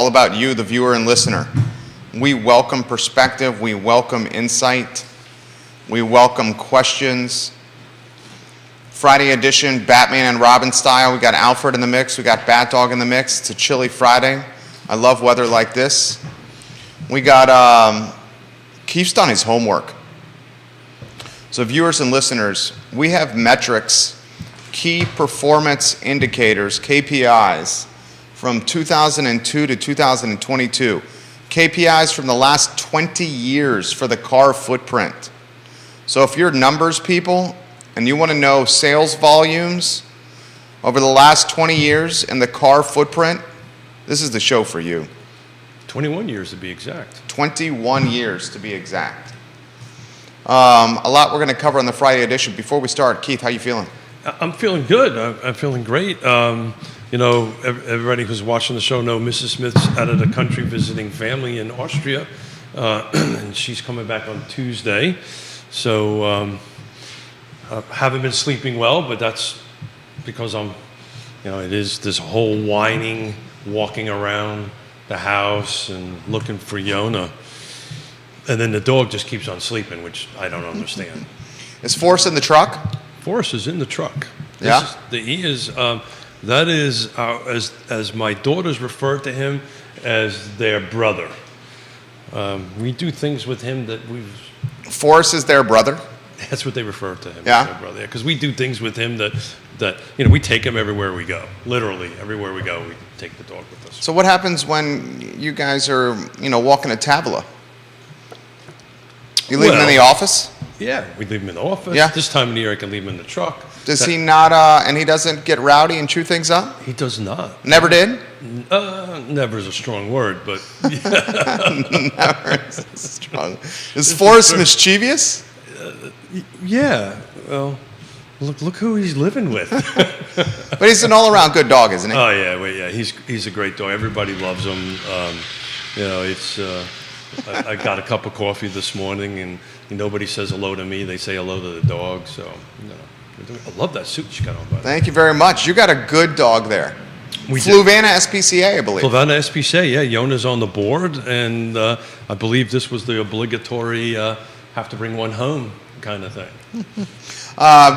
all about you, the viewer and listener. We welcome perspective, we welcome insight, we welcome questions. Friday edition, Batman and Robin style. We got Alfred in the mix, we got Bat Dog in the mix. It's a chilly Friday. I love weather like this. We got, Keith's done his homework. So viewers and listeners, we have metrics, key performance indicators, KPIs, from 2002 to 2022. KPIs from the last 20 years for the car footprint. So if you're numbers people and you want to know sales volumes over the last 20 years in the car footprint, this is the show for you. 21 years to be exact. 21 years to be exact. A lot we're going to cover on the Friday edition. Before we start, Keith, how you feeling? I'm feeling good. I'm feeling great. You know, everybody who's watching the show knows Mrs. Smith's out of the country visiting family in Austria, and she's coming back on Tuesday. So haven't been sleeping well, but that's because it is this whole whining, walking around the house and looking for Yona. And then the dog just keeps on sleeping, which I don't understand. Is Forrest in the truck? Forrest is in the truck. Yeah? That is, as my daughters refer to him, as their brother. We do things with him that we've... Forrest is their brother? That's what they refer to him, yeah? As their brother. Because we do things with him that we take him everywhere we go. Literally, everywhere we go, we take the dog with us. So what happens when you guys are, walking a Tavola? You leave him in the office? Yeah, we leave him in the office. Yeah. This time of the year, I can leave him in the truck. Does he not, and he doesn't get rowdy and chew things up? He does not. Never did? Never is a strong word, but... Never is strong. Is Forrest mischievous? Yeah. Well, look who he's living with. But he's an all-around good dog, isn't he? Oh, yeah. Well, yeah. He's a great dog. Everybody loves him. It's... I got a cup of coffee this morning, and nobody says hello to me. They say hello to the dog. So, I love that suit you got on. Thank you very much. You got a good dog there. Fluvanna SPCA, I believe. Fluvanna SPCA, yeah. Yona's on the board, and I believe this was the obligatory have to bring one home kind of thing.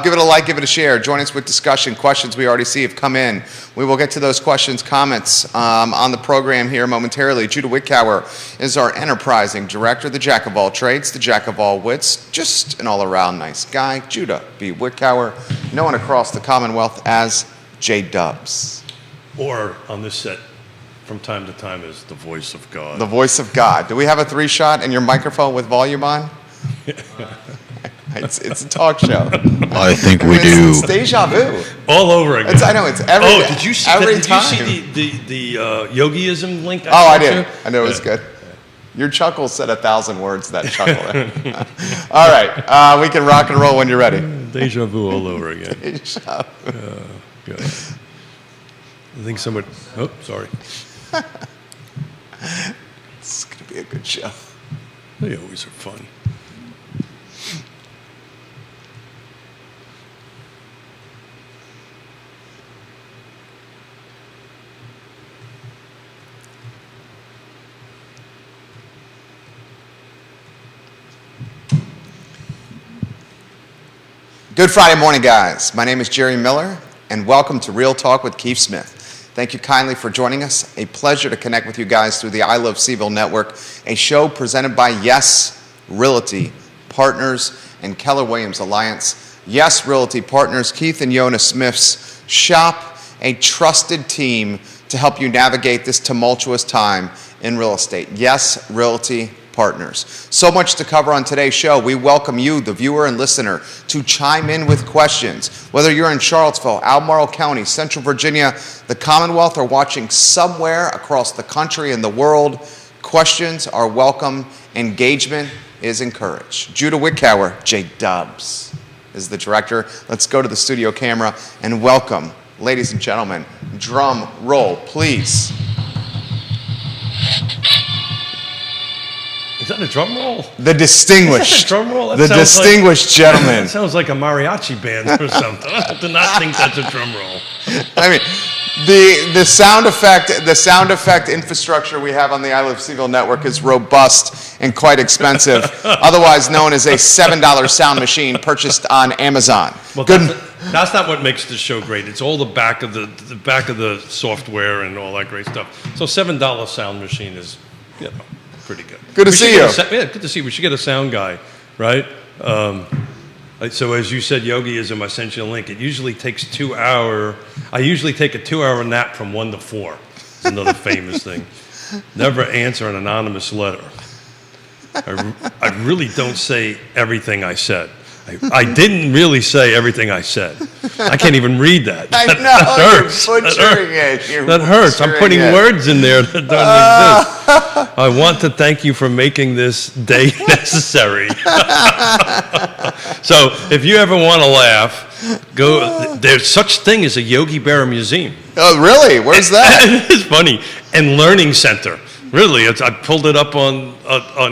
Give it a like, give it a share. Join us with discussion. Questions we already see have come in. We will get to those questions, comments on the program here momentarily. Judah Wickower is our enterprising director, the jack of all trades, the jack of all wits, just an all-around nice guy. Judah B. Wickower, known across the Commonwealth as J-Dubs. Or on this set, from time to time, as the voice of God. The voice of God. Do we have a 3-shot and your microphone with volume on? It's a talk show. I think we do. It's deja vu. All over again. I know, it's every Oh, did you see, every did time. You see the Yogiism link? I did. I know it was good. Your chuckle said 1,000 words, that chuckle there. All right. We can rock and roll when you're ready. Deja vu all over again. Deja vu. Good. I think somebody... Oh, sorry. It's going to be a good show. They always are fun. Good Friday morning, guys. My name is Jerry Miller, and welcome to Real Talk with Keith Smith. Thank you kindly for joining us. A pleasure to connect with you guys through the I Love Seville Network, a show presented by Yes Realty Partners and Keller Williams Alliance. Yes Realty Partners, Keith and Yona Smith's shop, a trusted team to help you navigate this tumultuous time in real estate. Yes Realty Partners. So much to cover on today's show. We welcome you, the viewer and listener, to chime in with questions. Whether you're in Charlottesville, Albemarle County, Central Virginia, the Commonwealth, or watching somewhere across the country and the world, questions are welcome. Engagement is encouraged. Judah Wickower, J-Dubs, is the director. Let's go to the studio camera and welcome, ladies and gentlemen, drum roll, please. Is that a drum roll? The distinguished. Is that a drum roll? The distinguished gentleman. That sounds like a mariachi band or something. I do not think that's a drum roll. I mean, The sound effect infrastructure we have on the I Love Seville network is robust and quite expensive, otherwise known as a $7 sound machine purchased on Amazon. Well, that's not what makes the show great. It's all the back of the software and all that great stuff. So $7 sound machine is, pretty good. Good to see you. Good to see you. We should get a sound guy, right? So as you said, Yogiism, essential link. It usually takes 2 hours. I usually take a 2-hour nap from 1 to 4. It's another famous thing. Never answer an anonymous letter. I really don't say everything I said. I didn't really say everything I said. I can't even read that. I know, that hurts. You're butchering it. That hurts. I'm putting words in there that don't exist. I want to thank you for making this day necessary. So if you ever want to laugh, go. There's such thing as a Yogi Berra Museum. Oh, really? Where's that? It's funny. And Learning Center. Really, I pulled it up on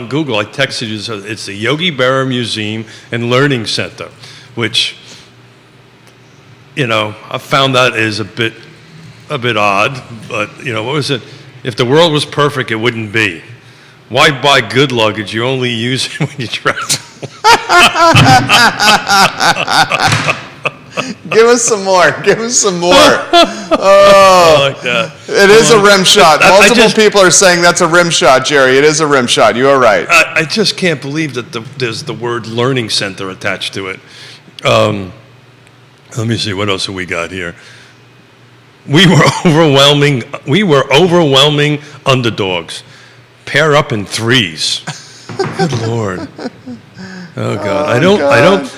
Google. I texted you. So it's the Yogi Berra Museum and Learning Center, which, I found that is a bit odd. But what was it? If the world was perfect, it wouldn't be. Why buy good luggage? You only use it when you travel. Give us some more. Oh, I like that. It is a rim shot. Multiple people are saying that's a rim shot, Jerry. It is a rim shot. You are right. I just can't believe that there's the word learning center attached to it. Let me see. What else have we got here? We were overwhelming underdogs. Pair up in threes. Good Lord. Oh God. I don't.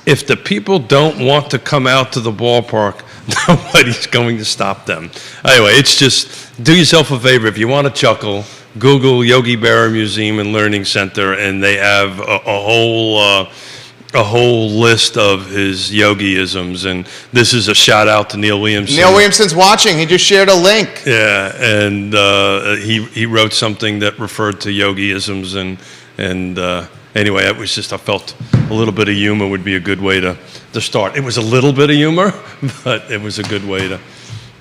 If the people don't want to come out to the ballpark, nobody's going to stop them. Anyway, it's just, do yourself a favor. If you want to chuckle, Google Yogi Berra Museum and Learning Center, and they have a whole list of his yogiisms. And this is a shout out to Neil Williamson. Neil Williamson's watching. He just shared a link. Yeah, and he wrote something that referred to yogiisms, and anyway, it was just, I felt a little bit of humor would be a good way to start. It was a little bit of humor, but it was a good way to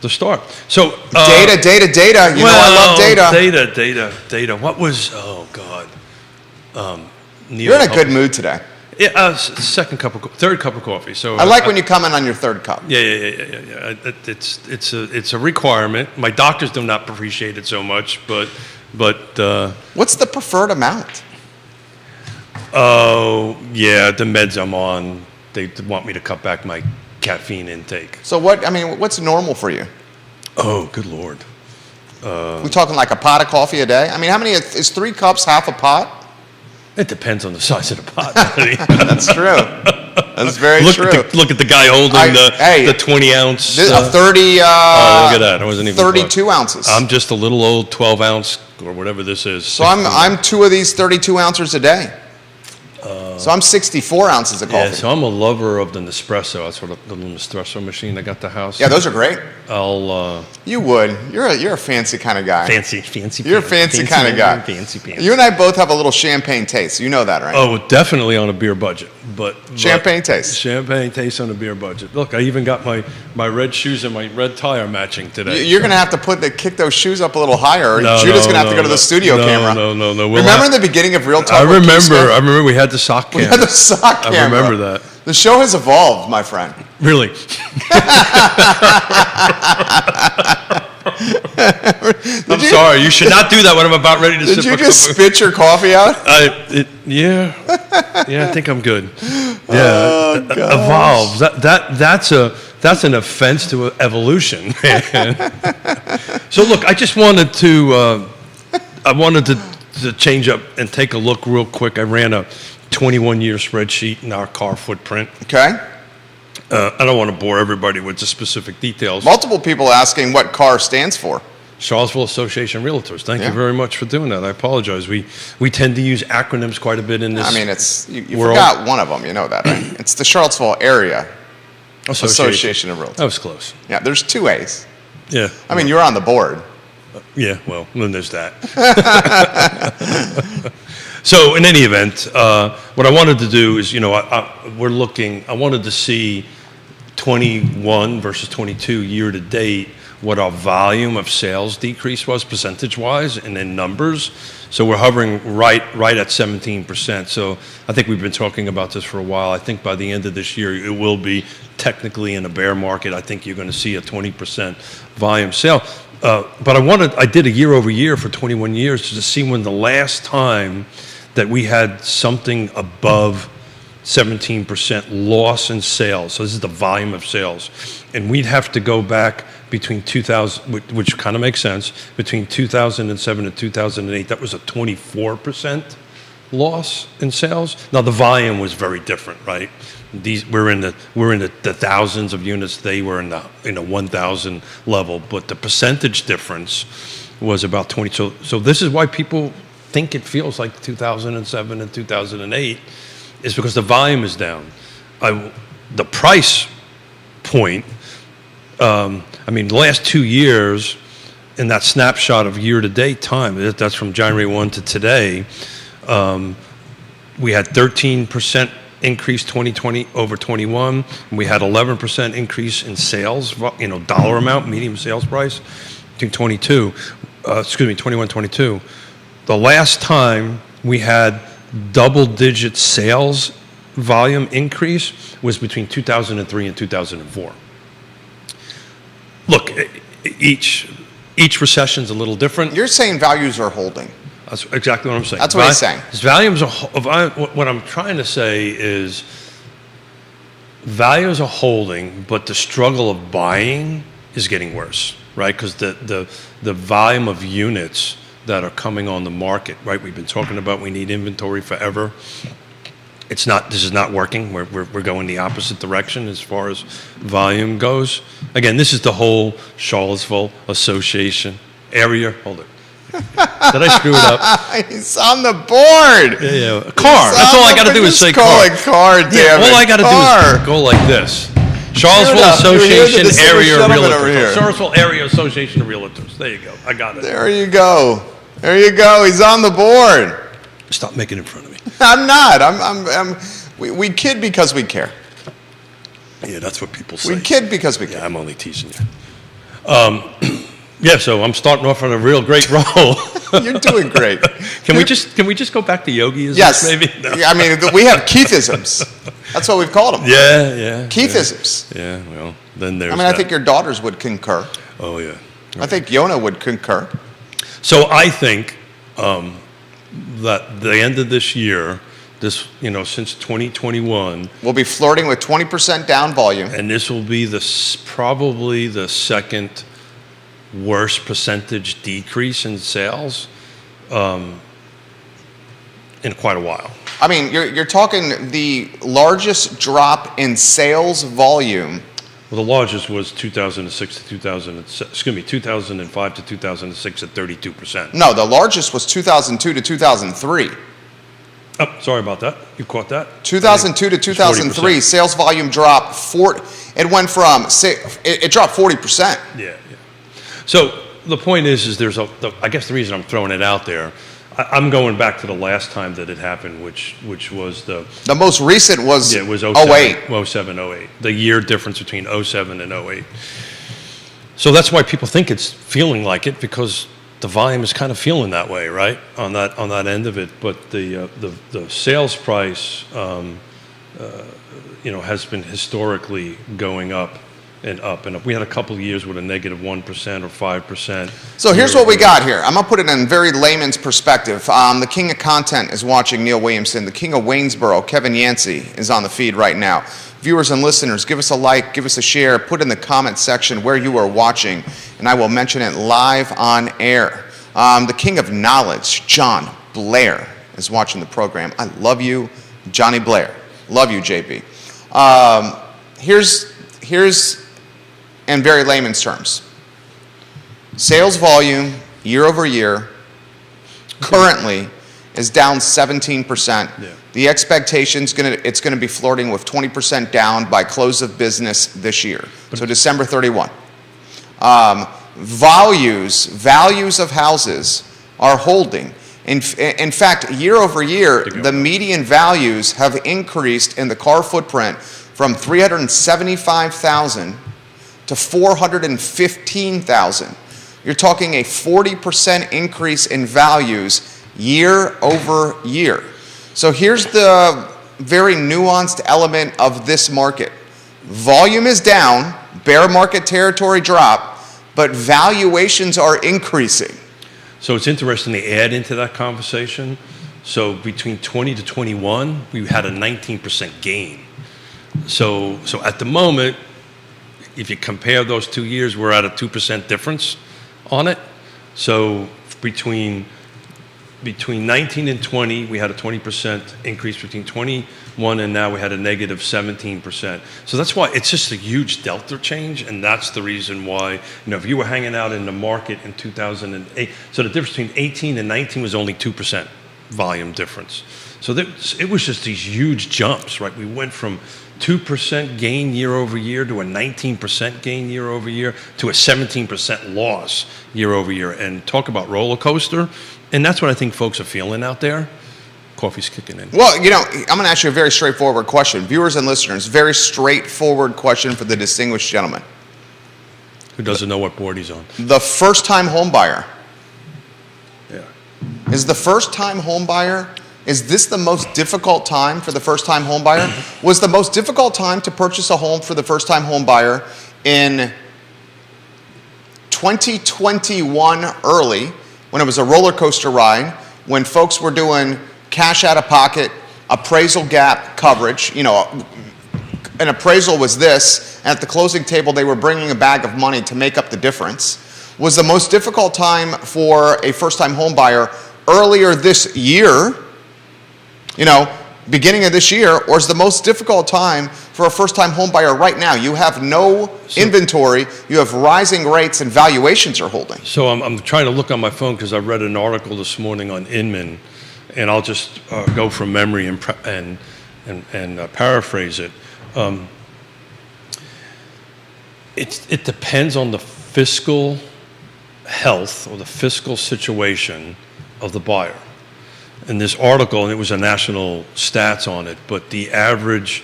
start. So data. You know I love data. Data. What was? Oh God. Neil, you're in a good mood today. Yeah. Third cup of coffee. So I like when you come in on your third cup. Yeah. It's a requirement. My doctors do not appreciate it so much, but. What's the preferred amount? Oh, yeah, the meds I'm on, they want me to cut back my caffeine intake. So what's normal for you? Oh, good Lord. We talking like a pot of coffee a day? How many, is 3 cups half a pot? It depends on the size of the pot. That's true. That's very true. Look at the guy holding the 20 ounce. A 30, look at that. I wasn't even 32 ounces. I'm just a little old 12 ounce or whatever this is. So I'm 2 of these 32 ounces a day. So I'm 64 ounces of coffee. Yeah, so I'm a lover of the Nespresso. That's what the little Nespresso machine I got at the house. Yeah, those are great. You would. You're a fancy kind of guy. Fancy. You're a fancy kind of guy. Fancy. You and I both have a little champagne taste. You know that, right? Oh, definitely on a beer budget. But champagne taste. Champagne taste on a beer budget. Look, I even got my red shoes and my red tie are matching today. You're going to have to kick those shoes up a little higher, or Judah's going to have to go to the studio camera. No. Remember in the beginning of Real Talk? I remember we had the sock camera. We had the sock camera. I remember that. The show has evolved, my friend. Really? I'm sorry. You should not do that when I'm about ready to sip. Did you just spit your coffee out? Yeah, I think I'm good. Yeah, evolves. That's an offense to evolution, man. So look, I just wanted to change up and take a look real quick. I ran a 21-year spreadsheet in our car footprint. Okay. I don't want to bore everybody with the specific details. Multiple people asking what CAR stands for. Charlottesville Association of Realtors. Thank you very much for doing that. I apologize. We tend to use acronyms quite a bit in this. You forgot one of them. You know that, right? It's the Charlottesville Area Association of Realtors. That was close. Yeah, there's 2 A's. Yeah. You're on the board. Yeah, well, then there's that. So in any event, what I wanted to do is, I wanted to see 21 versus 22 year to date, what our volume of sales decrease was percentage-wise and in numbers. So we're hovering right at 17%. So I think we've been talking about this for a while. I think by the end of this year, it will be technically in a bear market. I think you're going to see a 20% volume sale. But I did a year over year for 21 years to see when the last time that we had something above 17% loss in sales. So this is the volume of sales. And we'd have to go back between 2000, which kind of makes sense, between 2007 and 2008, that was a 24% loss in sales. Now the volume was very different, right? We're in the thousands of units. They were in the 1,000 level, but the percentage difference was about 20. So this is why people think it feels like 2007 and 2008, is because the volume is down. The price point. The last 2 years, in that snapshot of year-to-date time, that's from January 1 to today, we had 13% increase 2020 over 21. And we had 11% increase in sales, dollar amount, medium sales price, between 21, 22. The last time we had double-digit sales volume increase was between 2003 and 2004. Look, each recession's a little different. You're saying values are holding. That's exactly what I'm saying. That's what he's saying. What I'm trying to say is values are holding, but the struggle of buying is getting worse, right? Because the volume of units that are coming on the market, right? We've been talking about we need inventory forever. This is not working. We're going the opposite direction as far as volume goes. Again, this is the whole Charlottesville Association area. Hold it. Did I screw it up? He's on the board. Yeah. Car. That's all I got to do is say car. Call it car, damn it. All I got to do is go like this. Charlottesville Association Area Realtors. Charlottesville Area Association of Realtors. There you go. I got it. There you go. There you go. He's on the board. Stop making it in front of me. I'm not. We kid because we care. Yeah, that's what people say. We kid because we care. Yeah, I'm only teasing you. Yeah, so I'm starting off on a real great roll. You're doing great. Can we just go back to Yogi? Yes. Maybe. No. Yeah, we have Keithisms. That's what we've called them. Yeah. Keithisms. Yeah. Well, then there's. I think your daughters would concur. Oh yeah. I think Yona would concur. So I think that the end of this year, since 2021, we'll be flirting with 20% down volume, and this will be probably the second worst percentage decrease in sales in quite a while. You're talking the largest drop in sales volume. Well, the largest was 2005 to 2006 at 32%. No, the largest was 2002 to 2003. Oh, sorry about that. You caught that? 2002 to 2003, sales volume dropped. It dropped 40%. Yeah. So the point is I guess the reason I'm throwing it out there, I'm going back to the last time that it happened, which was the most recent was, it was 07, 08. The year difference between 07 and 08. So that's why people think it's feeling like it, because the volume is kind of feeling that way, right? On that end of it. But the sales price, has been historically going up and up and up. We had a couple of years with a negative 1% or 5%. So here's what we got here. I'm going to put it in very layman's perspective. The king of content is watching, Neil Williamson. The king of Waynesboro, Kevin Yancey, is on the feed right now. Viewers and listeners, give us a like, give us a share, put in the comment section where you are watching, and I will mention it live on air. The king of knowledge, John Blair, is watching the program. I love you, Johnny Blair. Love you, JB. Here's in very layman's terms. Sales volume year over year currently is down 17%. Yeah. The expectation's it's going to be flirting with 20% down by close of business this year. So December 31. Values of houses are holding. In fact, year over year, the median values have increased in the car footprint from 375,000 to 415,000. You're talking a 40% increase in values year over year. So here's the very nuanced element of this market. Volume is down, bear market territory drop, but valuations are increasing. So it's interesting to add into that conversation. So between 20 to 21, we had a 19% gain. So at the moment, if you compare those 2 years, we're at a 2% difference on it. So between 19 and 20, we had a 20% increase. Between 21 and now, we had a negative 17%. So that's why it's just a huge delta change, and that's the reason why, if you were hanging out in the market in 2008, so the difference between 18 and 19 was only 2% volume difference. So it was just these huge jumps, right? We went from 2% gain year over year to a 19% gain year over year to a 17% loss year over year. And talk about roller coaster. And that's what I think folks are feeling out there. Coffee's kicking in. Well, I'm going to ask you a very straightforward question. Viewers and listeners, very straightforward question for the distinguished gentleman. Who doesn't know what board he's on? The first-time home buyer. Yeah. Is the first-time home buyer, is this the most difficult time for the first-time home buyer? Was the most difficult time to purchase a home for the first-time home buyer in 2021 early, when it was a roller coaster ride, when folks were doing cash out of pocket, appraisal gap coverage, an appraisal was this, and at the closing table they were bringing a bag of money to make up the difference? Was the most difficult time for a first-time home buyer earlier this year, beginning of this year, or is the most difficult time for a first-time home buyer right now? You have no inventory, you have rising rates, and valuations are holding. So I'm trying to look on my phone because I read an article this morning on Inman, and I'll just go from memory and paraphrase it. It depends on the fiscal health or the fiscal situation of the buyer. In this article, and it was a national stats on it, but the average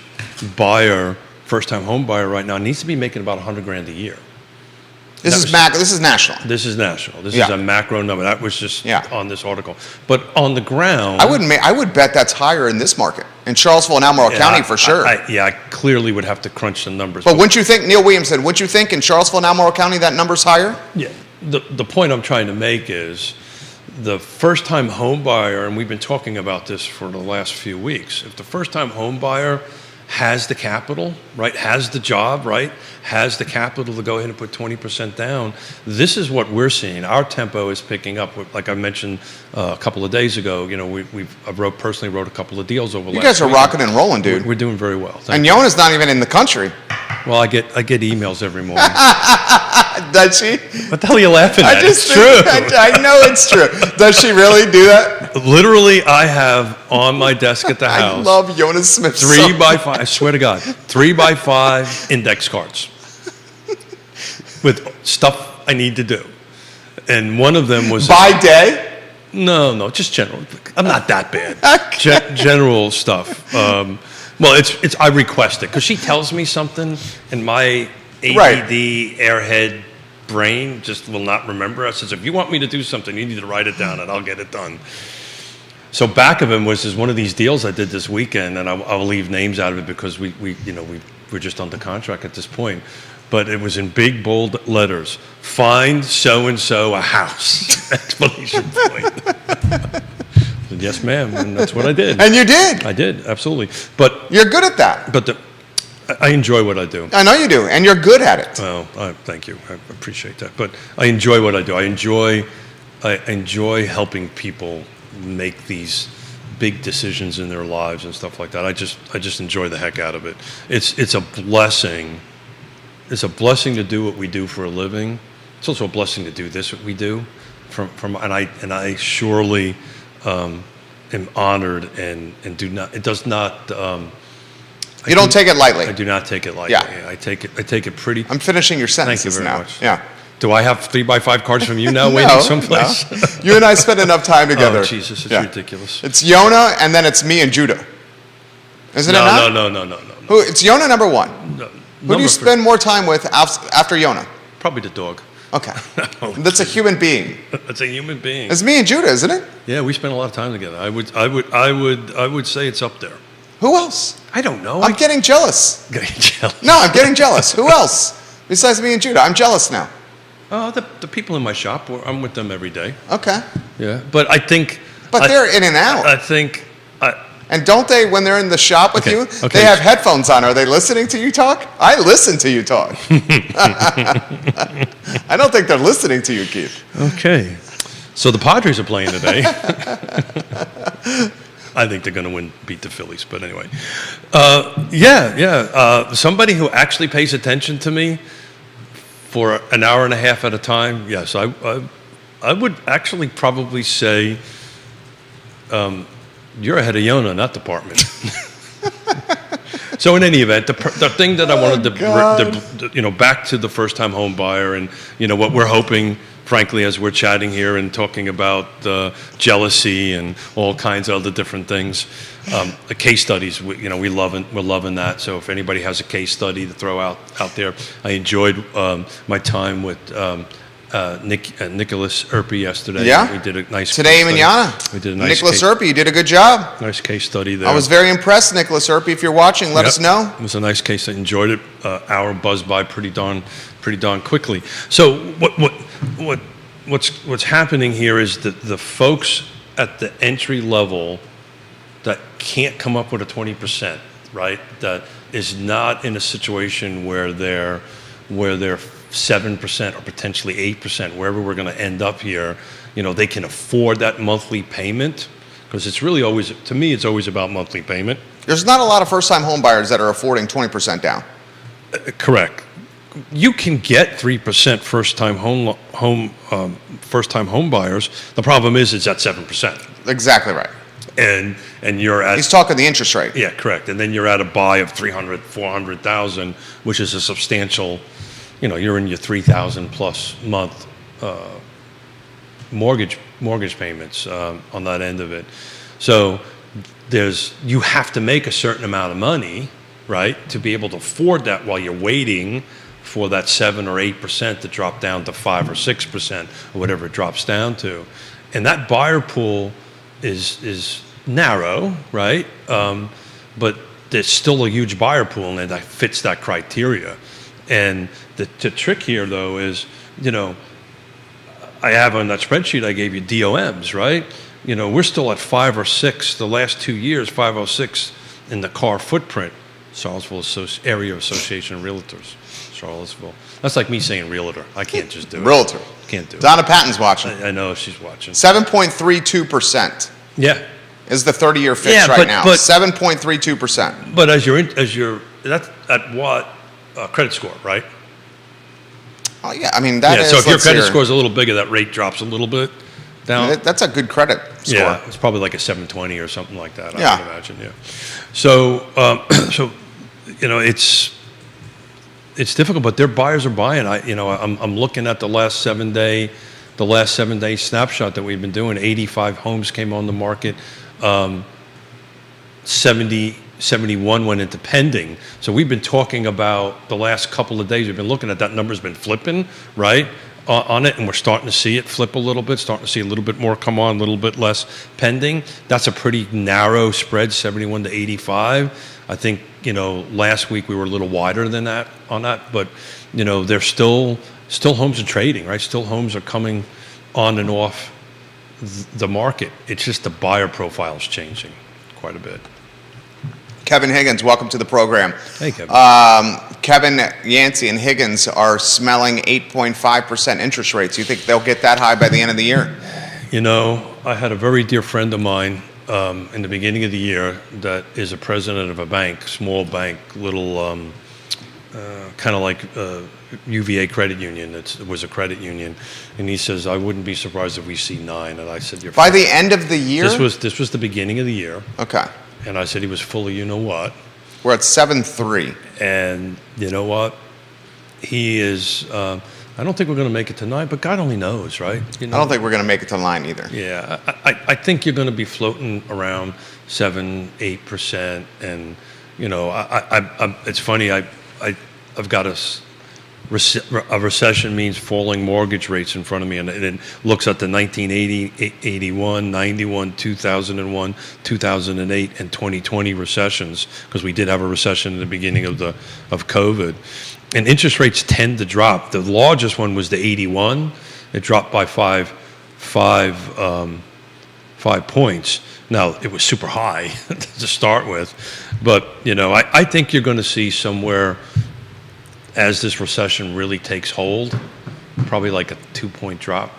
buyer, first-time home buyer right now, needs to be making about $100,000 a year. This is national. This is national. This Yeah. is a macro number. That was just Yeah. on this article. But on the ground, I would bet that's higher in this market, in Charlottesville and Albemarle County for sure. I clearly would have to crunch the numbers. But wouldn't you think, Neil Williamson, wouldn't you think in Charlottesville and Albemarle County that number's higher? Yeah. The point I'm trying to make is the first-time home buyer, and we've been talking about this for the last few weeks, if the first-time home buyer has the capital, right, has the job, right, has the capital to go ahead and put 20% down, this is what we're seeing. Our tempo is picking up. Like I mentioned a couple of days ago, I personally wrote a couple of deals over. You guys are rocking and rolling, dude. We're doing very well. And Yona's not even in the country. Well, I get emails every morning. Does she? What the hell are you laughing at? It's true. I know it's true. Does she really do that? Literally, I have on my desk at the house. I love Yona Smith. 3x5. I swear to God, 3x5 index cards with stuff I need to do, and one of them was by day. No, just general. I'm not that bad. Okay. General stuff. Well, it's I request it because she tells me something, and my ADD airhead brain just will not remember. I says, if you want me to do something, you need to write it down, and I'll get it done. So back of him was one of these deals I did this weekend, and I'll leave names out of it because we're just under contract at this point. But it was in big bold letters: find so and so a house! Exclamation point. Said, yes, ma'am, and that's what I did. And you did. I did, absolutely. But you're good at that. But I enjoy what I do. I know you do, and you're good at it. Well, thank you. I appreciate that. But I enjoy what I do. I enjoy helping people make these big decisions in their lives and stuff like that. I just enjoy the heck out of it. It's a blessing. It's a blessing to do what we do for a living. It's also a blessing to do this what we do. And I surely am honored and do not. It does not. You don't take it lightly. I do not take it lightly. Yeah. I take it pretty. I'm finishing your sentences Thank you very now. much. Yeah. Do I have 3x5 cards from you now waiting someplace? No. You and I spend enough time together. Oh, Jesus, it's ridiculous. It's Yona, and then it's me and Judah. Isn't it not? No. Who? It's Yona number one. No, Who do you spend more time with after Yona? Probably the dog. Okay. That's a human being. That's a human being. It's me and Judah, isn't it? Yeah, we spend a lot of time together. I would say it's up there. Who else? I don't know. I'm getting jealous. Getting jealous. No, I'm getting jealous. Who else besides me and Judah? I'm jealous now. The people in my shop, I'm with them every day. Okay. Yeah, but I think. But they're in and out. I think. And don't they, when they're in the shop with you, they have headphones on? Are they listening to you talk? I listen to you talk. I don't think they're listening to you, Keith. Okay. So the Padres are playing today. I think they're going to beat the Phillies. But anyway. Somebody who actually pays attention to me for an hour and a half at a time, yes, I would actually probably say you're ahead of Yona, not department. So in any event, the thing that I wanted to back to the first-time home buyer, and what we're hoping, frankly, as we're chatting here and talking about jealousy and all kinds of other different things, the case studies. We're loving that. So if anybody has a case study to throw out there, I enjoyed my time with Nicholas Erpe yesterday. Yeah. We did a nice Today, case Manana. We did a nice Nicholas Erpe, you did a good job. Nice case study there. I was very impressed, Nicholas Erpe. If you're watching, let us know. It was a nice case. I enjoyed it. Hour buzzed by pretty darn quickly. So what's happening here is that the folks at the entry level that can't come up with a 20%, right? That is not in a situation where they're 7% or potentially 8%, wherever we're going to end up here, they can afford that monthly payment, because it's really always, to me, it's always about monthly payment. There's not a lot of first-time home buyers that are affording 20% down. Correct. You can get 3% first-time home buyers. The problem is it's at 7%. Exactly right. And you're at. He's talking the interest rate. Yeah, correct. And then you're at a buy of 300, 400,000, which is a substantial. You're in your 3,000 plus month mortgage payments on that end of it. So you have to make a certain amount of money, right, to be able to afford that while you're waiting for that 7 or 8% to drop down to 5 or 6% or whatever it drops down to. And that buyer pool is narrow, right? But there's still a huge buyer pool, and that fits that criteria. And the trick here, though, is, I have on that spreadsheet I gave you DOMs, right? We're still at 5 or 6 the last 2 years, 5 or 6 in the car footprint. Charlottesville Area Association of Realtors, Charlottesville. That's like me saying realtor. I can't just do it. Realtor. Can't do it. Donna Patton's watching. I know she's watching. 7.32%. Yeah. Is the 30-year fix right now. 7.32%. But as you're that's at what credit score, right? Oh yeah, I mean that is. So if your credit score is a little bigger, that rate drops a little bit down. That's a good credit score. Yeah, it's probably like a 720 or something like that. Yeah. I would imagine. Yeah. So it's difficult, but their buyers are buying. I'm looking at the last 7 day snapshot that we've been doing. 85 homes came on the market. 71 went into pending. So we've been talking about the last couple of days. We've been looking at that number's been flipping, right, on it, and we're starting to see it flip a little bit, starting to see a little bit more come on, a little bit less pending. That's a pretty narrow spread, 71 to 85. I think, last week we were a little wider than that on that, but, there's still homes are trading, right? Still homes are coming on and off the market. It's just the buyer profile is changing quite a bit. Kevin Higgins, welcome to the program. Hey, Kevin. Kevin, Yancey, and Higgins are smelling 8.5% interest rates. You think they'll get that high by the end of the year? I had a very dear friend of mine in the beginning of the year that is a president of a bank, small bank, little kind of like UVA credit union. It was a credit union, and he says, "I wouldn't be surprised if we see 9." And I said, "You're by the end of the year." This was the beginning of the year. Okay. And I said he was full of what. We're at 7.3. And you know what? He is. I don't think we're going to make it tonight, but God only knows, right? I don't think we're going to make it to line either. Yeah, I think you're going to be floating around 7-8%, and It's funny. I've got a recession means falling mortgage rates in front of me, and it looks at the 1980, 81, 91, 2001, 2008, and 2020 recessions, because we did have a recession in the beginning of COVID, and interest rates tend to drop. The largest one was the 81. It dropped by five points. Now, it was super high to start with, but I think you're going to see somewhere, as this recession really takes hold, probably like a 2-point drop.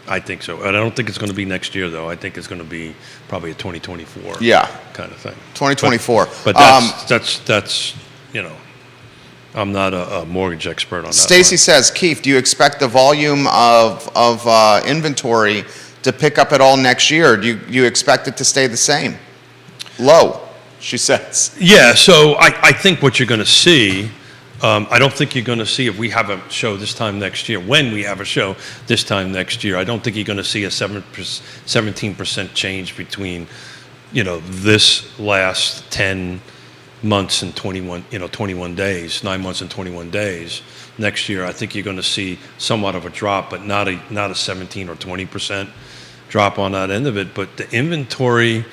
I think so. And I don't think it's going to be next year, though. I think it's going to be probably a 2024 kind of thing. 2024. But that's I'm not a mortgage expert on that. Stacy says, Keith, do you expect the volume of inventory to pick up at all next year? Do you expect it to stay the same? Low, she says. Yeah, so I think what you're going to see, I don't think you're going to see, if we have a show this time next year, when we have a show this time next year, I don't think you're going to see a 17% change between, this last 10 months and 21 days, 9 months and 21 days. Next year, I think you're going to see somewhat of a drop, but not a 17 or 20% drop on that end of it. But the inventory,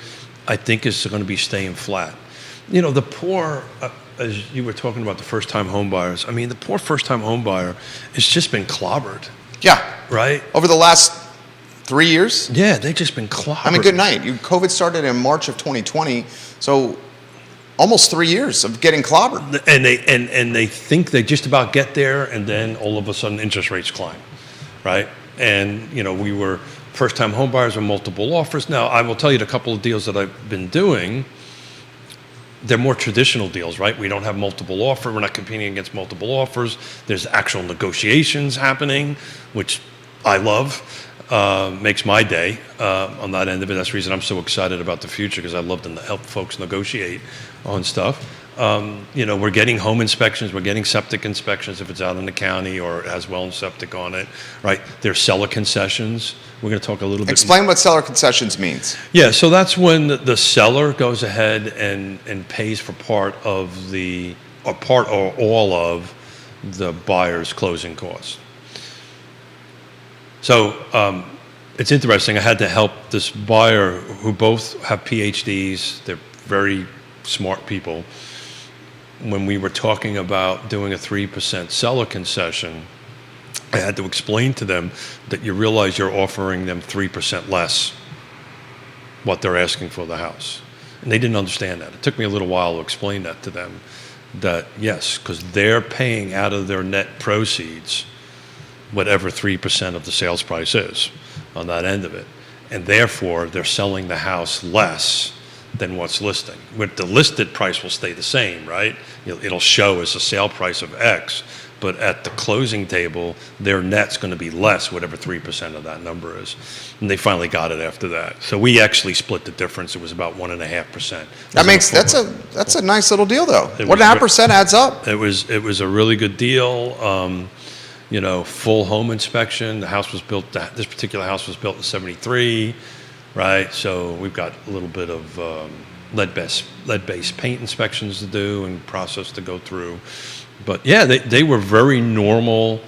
I think, is going to be staying flat. The poor, as you were talking about the first-time home buyers, the poor first-time home buyer has just been clobbered. Yeah. Right? Over the last 3 years? Yeah, they've just been clobbered. Good night. COVID started in March of 2020, so almost 3 years of getting clobbered. And they think they just about get there, and then all of a sudden interest rates climb, right? And, we were first-time home buyers with multiple offers. Now, I will tell you the couple of deals that I've been doing, they're more traditional deals, right? We don't have multiple offers. We're not competing against multiple offers. There's actual negotiations happening, which I love. Makes my day on that end of it. That's the reason I'm so excited about the future, because I love to help folks negotiate on stuff. We're getting home inspections. We're getting septic inspections if it's out in the county or it has well and septic on it, right? There's seller concessions. We're going to talk a little bit. Explain what seller concessions means. Yeah, so that's when the seller goes ahead and pays for part or all of the buyer's closing costs. So it's interesting. I had to help this buyer who both have PhDs. They're very smart people. When we were talking about doing a 3% seller concession, I had to explain to them that you realize you're offering them 3% less what they're asking for the house. And they didn't understand that. It took me a little while to explain that to them, that yes, because they're paying out of their net proceeds whatever 3% of the sales price is on that end of it. And therefore, they're selling the house less than what's listing. With the listed price will stay the same, right? It'll show as a sale price of X, but at the closing table, their net's going to be less, whatever 3% of that number is. And they finally got it after that. So we actually split the difference. It was about 1.5%. That's a nice little deal, though. 1.5% adds up. It was a really good deal. Full home inspection. The house was built. This particular house was built in '73, right? So we've got a little bit of lead-based paint inspections to do and process to go through. But yeah, they were very normal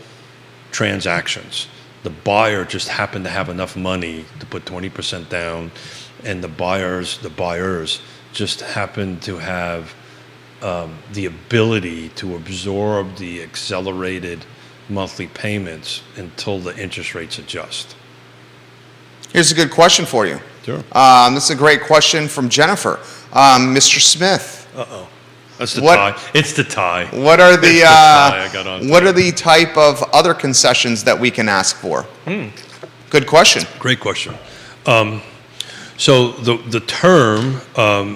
transactions. The buyer just happened to have enough money to put 20% down, and the buyers just happened to have the ability to absorb the accelerated monthly payments until the interest rates adjust. Here's a good question for you. Sure. This is a great question from Jennifer. Mr. Smith. Uh-oh. That's the tie. It's the tie. What are the tie I got on what are the type of other concessions that we can ask for? Good question. Great question. So the term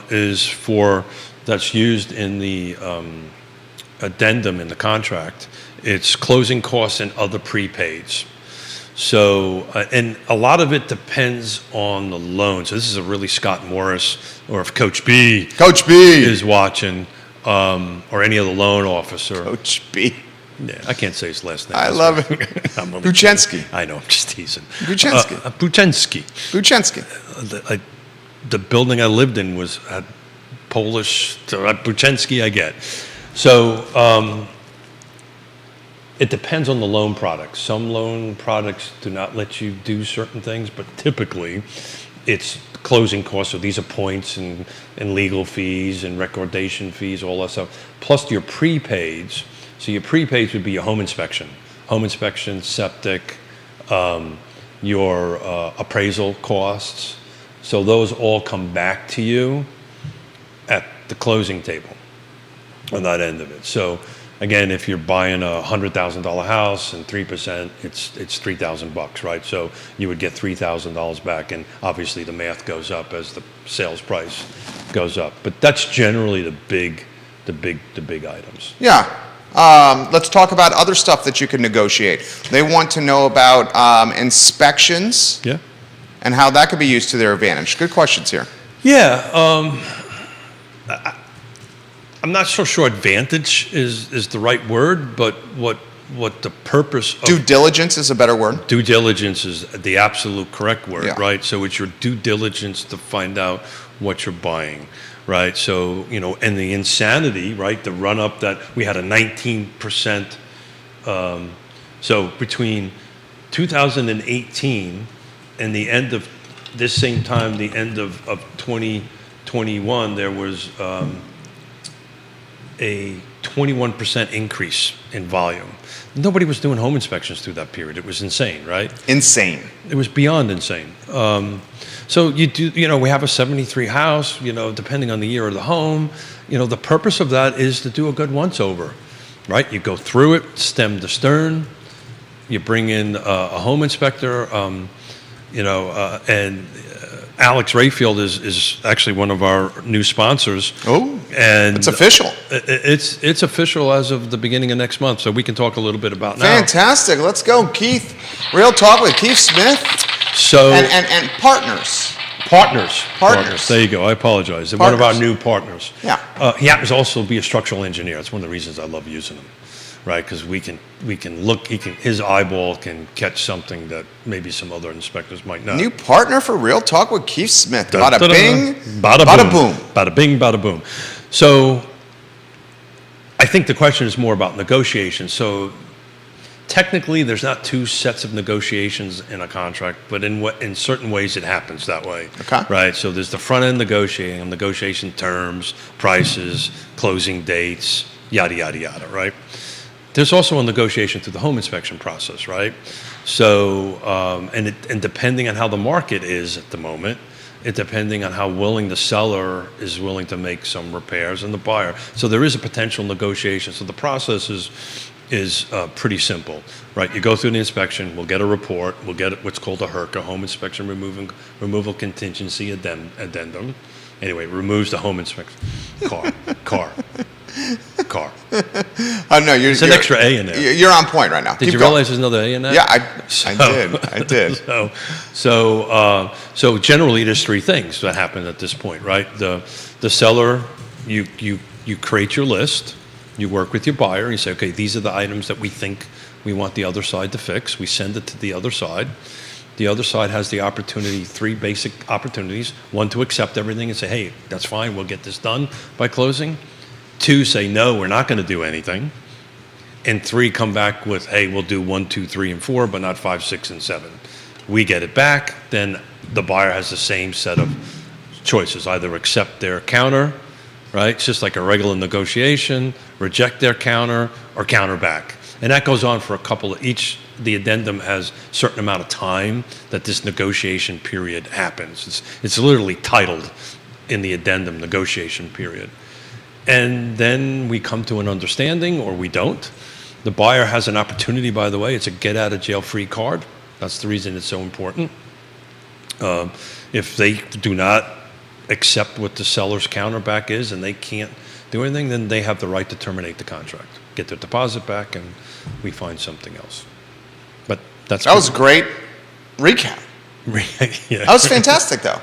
is for, that's used in the addendum in the contract. It's closing costs and other prepaids. So, and a lot of it depends on the loan. So this is a really Scott Morris, or if Coach B is watching, or any other loan officer. Coach B. Yeah, I can't say his last name. I love it. Buchensky. I know, I'm just teasing. Buchensky. The building I lived in had Polish, Buczynski, I get. So it depends on the loan product. Some loan products do not let you do certain things, but typically it's closing costs. So these are points and legal fees and recordation fees, all that stuff. Plus your prepaids. So your prepaids would be your home inspection, septic, your appraisal costs. So those all come back to you at the closing table on that end of it. So again, if you're buying a $100,000 house and 3%, it's $3,000, right? So you would get $3,000 back, and obviously the math goes up as the sales price goes up. But that's generally the big items. Yeah. Let's talk about other stuff that you can negotiate. They want to know about inspections. Yeah. And how that could be used to their advantage. Good questions here. Yeah. I'm not so sure advantage is the right word, but what the purpose of... Due diligence is a better word. Due diligence is the absolute correct word, Yeah. right? So it's your due diligence to find out what you're buying, right? So, and the insanity, right? The run up that we had a 19%. So between 2018 and the end of this same time, the end of 2021, there was a 21% increase in volume. Nobody was doing home inspections through that period. It was insane, right? Insane. It was beyond insane. So we have a 73 house, depending on the year of the home. The purpose of that is to do a good once over, right? You go through it, stem to stern. You bring in a home inspector, and Alex Rayfield is actually one of our new sponsors. Oh, and it's official. It's official as of the beginning of next month, so we can talk a little bit about now. Fantastic. Let's go, Keith. Real Talk with Keith Smith. So and partners. Partners. There you go. I apologize. One of our new partners. Yeah. He happens to also be a structural engineer. It's one of the reasons I love using him, right? Because we can look. His eyeball can catch something that maybe some other inspectors might not. New partner for Real Talk with Keith Smith. Bada bing, bada boom. Bada bing, bada boom. So I think the question is more about negotiation. So technically, there's not two sets of negotiations in a contract, but in certain ways it happens that way. Okay. Right? So there's the front end negotiation terms, prices, closing dates, yada, yada, yada, right? There's also a negotiation through the home inspection process, right? So, and depending on how the market is at the moment, depending on how willing the seller is willing to make some repairs and the buyer. So there is a potential negotiation. So the process is pretty simple, right? You go through the inspection, we'll get a report, we'll get what's called a HERC, a home inspection removal contingency addendum. Anyway, it removes the home inspection. Car. Oh no, there's an extra A in there. You're on point right now. Did you realize there's another A in that? Yeah, I did. So generally, there's three things that happen at this point, right? The seller, you create your list. You work with your buyer. And you say, okay, these are the items that we think we want the other side to fix. We send it to the other side. The other side has the opportunity, three basic opportunities. One, to accept everything and say, hey, that's fine, we'll get this done by closing. Two, say, no, we're not going to do anything. And three, come back with, hey, we'll do 1, 2, 3, and 4, but not 5, 6, and 7. We get it back, then the buyer has the same set of choices. Either accept their counter, right? It's just like a regular negotiation, reject their counter, or counter back. And that goes on for a couple of each. The addendum has a certain amount of time that this negotiation period happens. It's literally titled in the addendum negotiation period. And then we come to an understanding, or we don't. The buyer has an opportunity, by the way. It's a get-out-of-jail-free card. That's the reason it's so important. If they do not accept what the seller's counterback is and they can't do anything, then they have the right to terminate the contract, get their deposit back, and we find something else. But that was a great recap. Yeah. That was fantastic, though.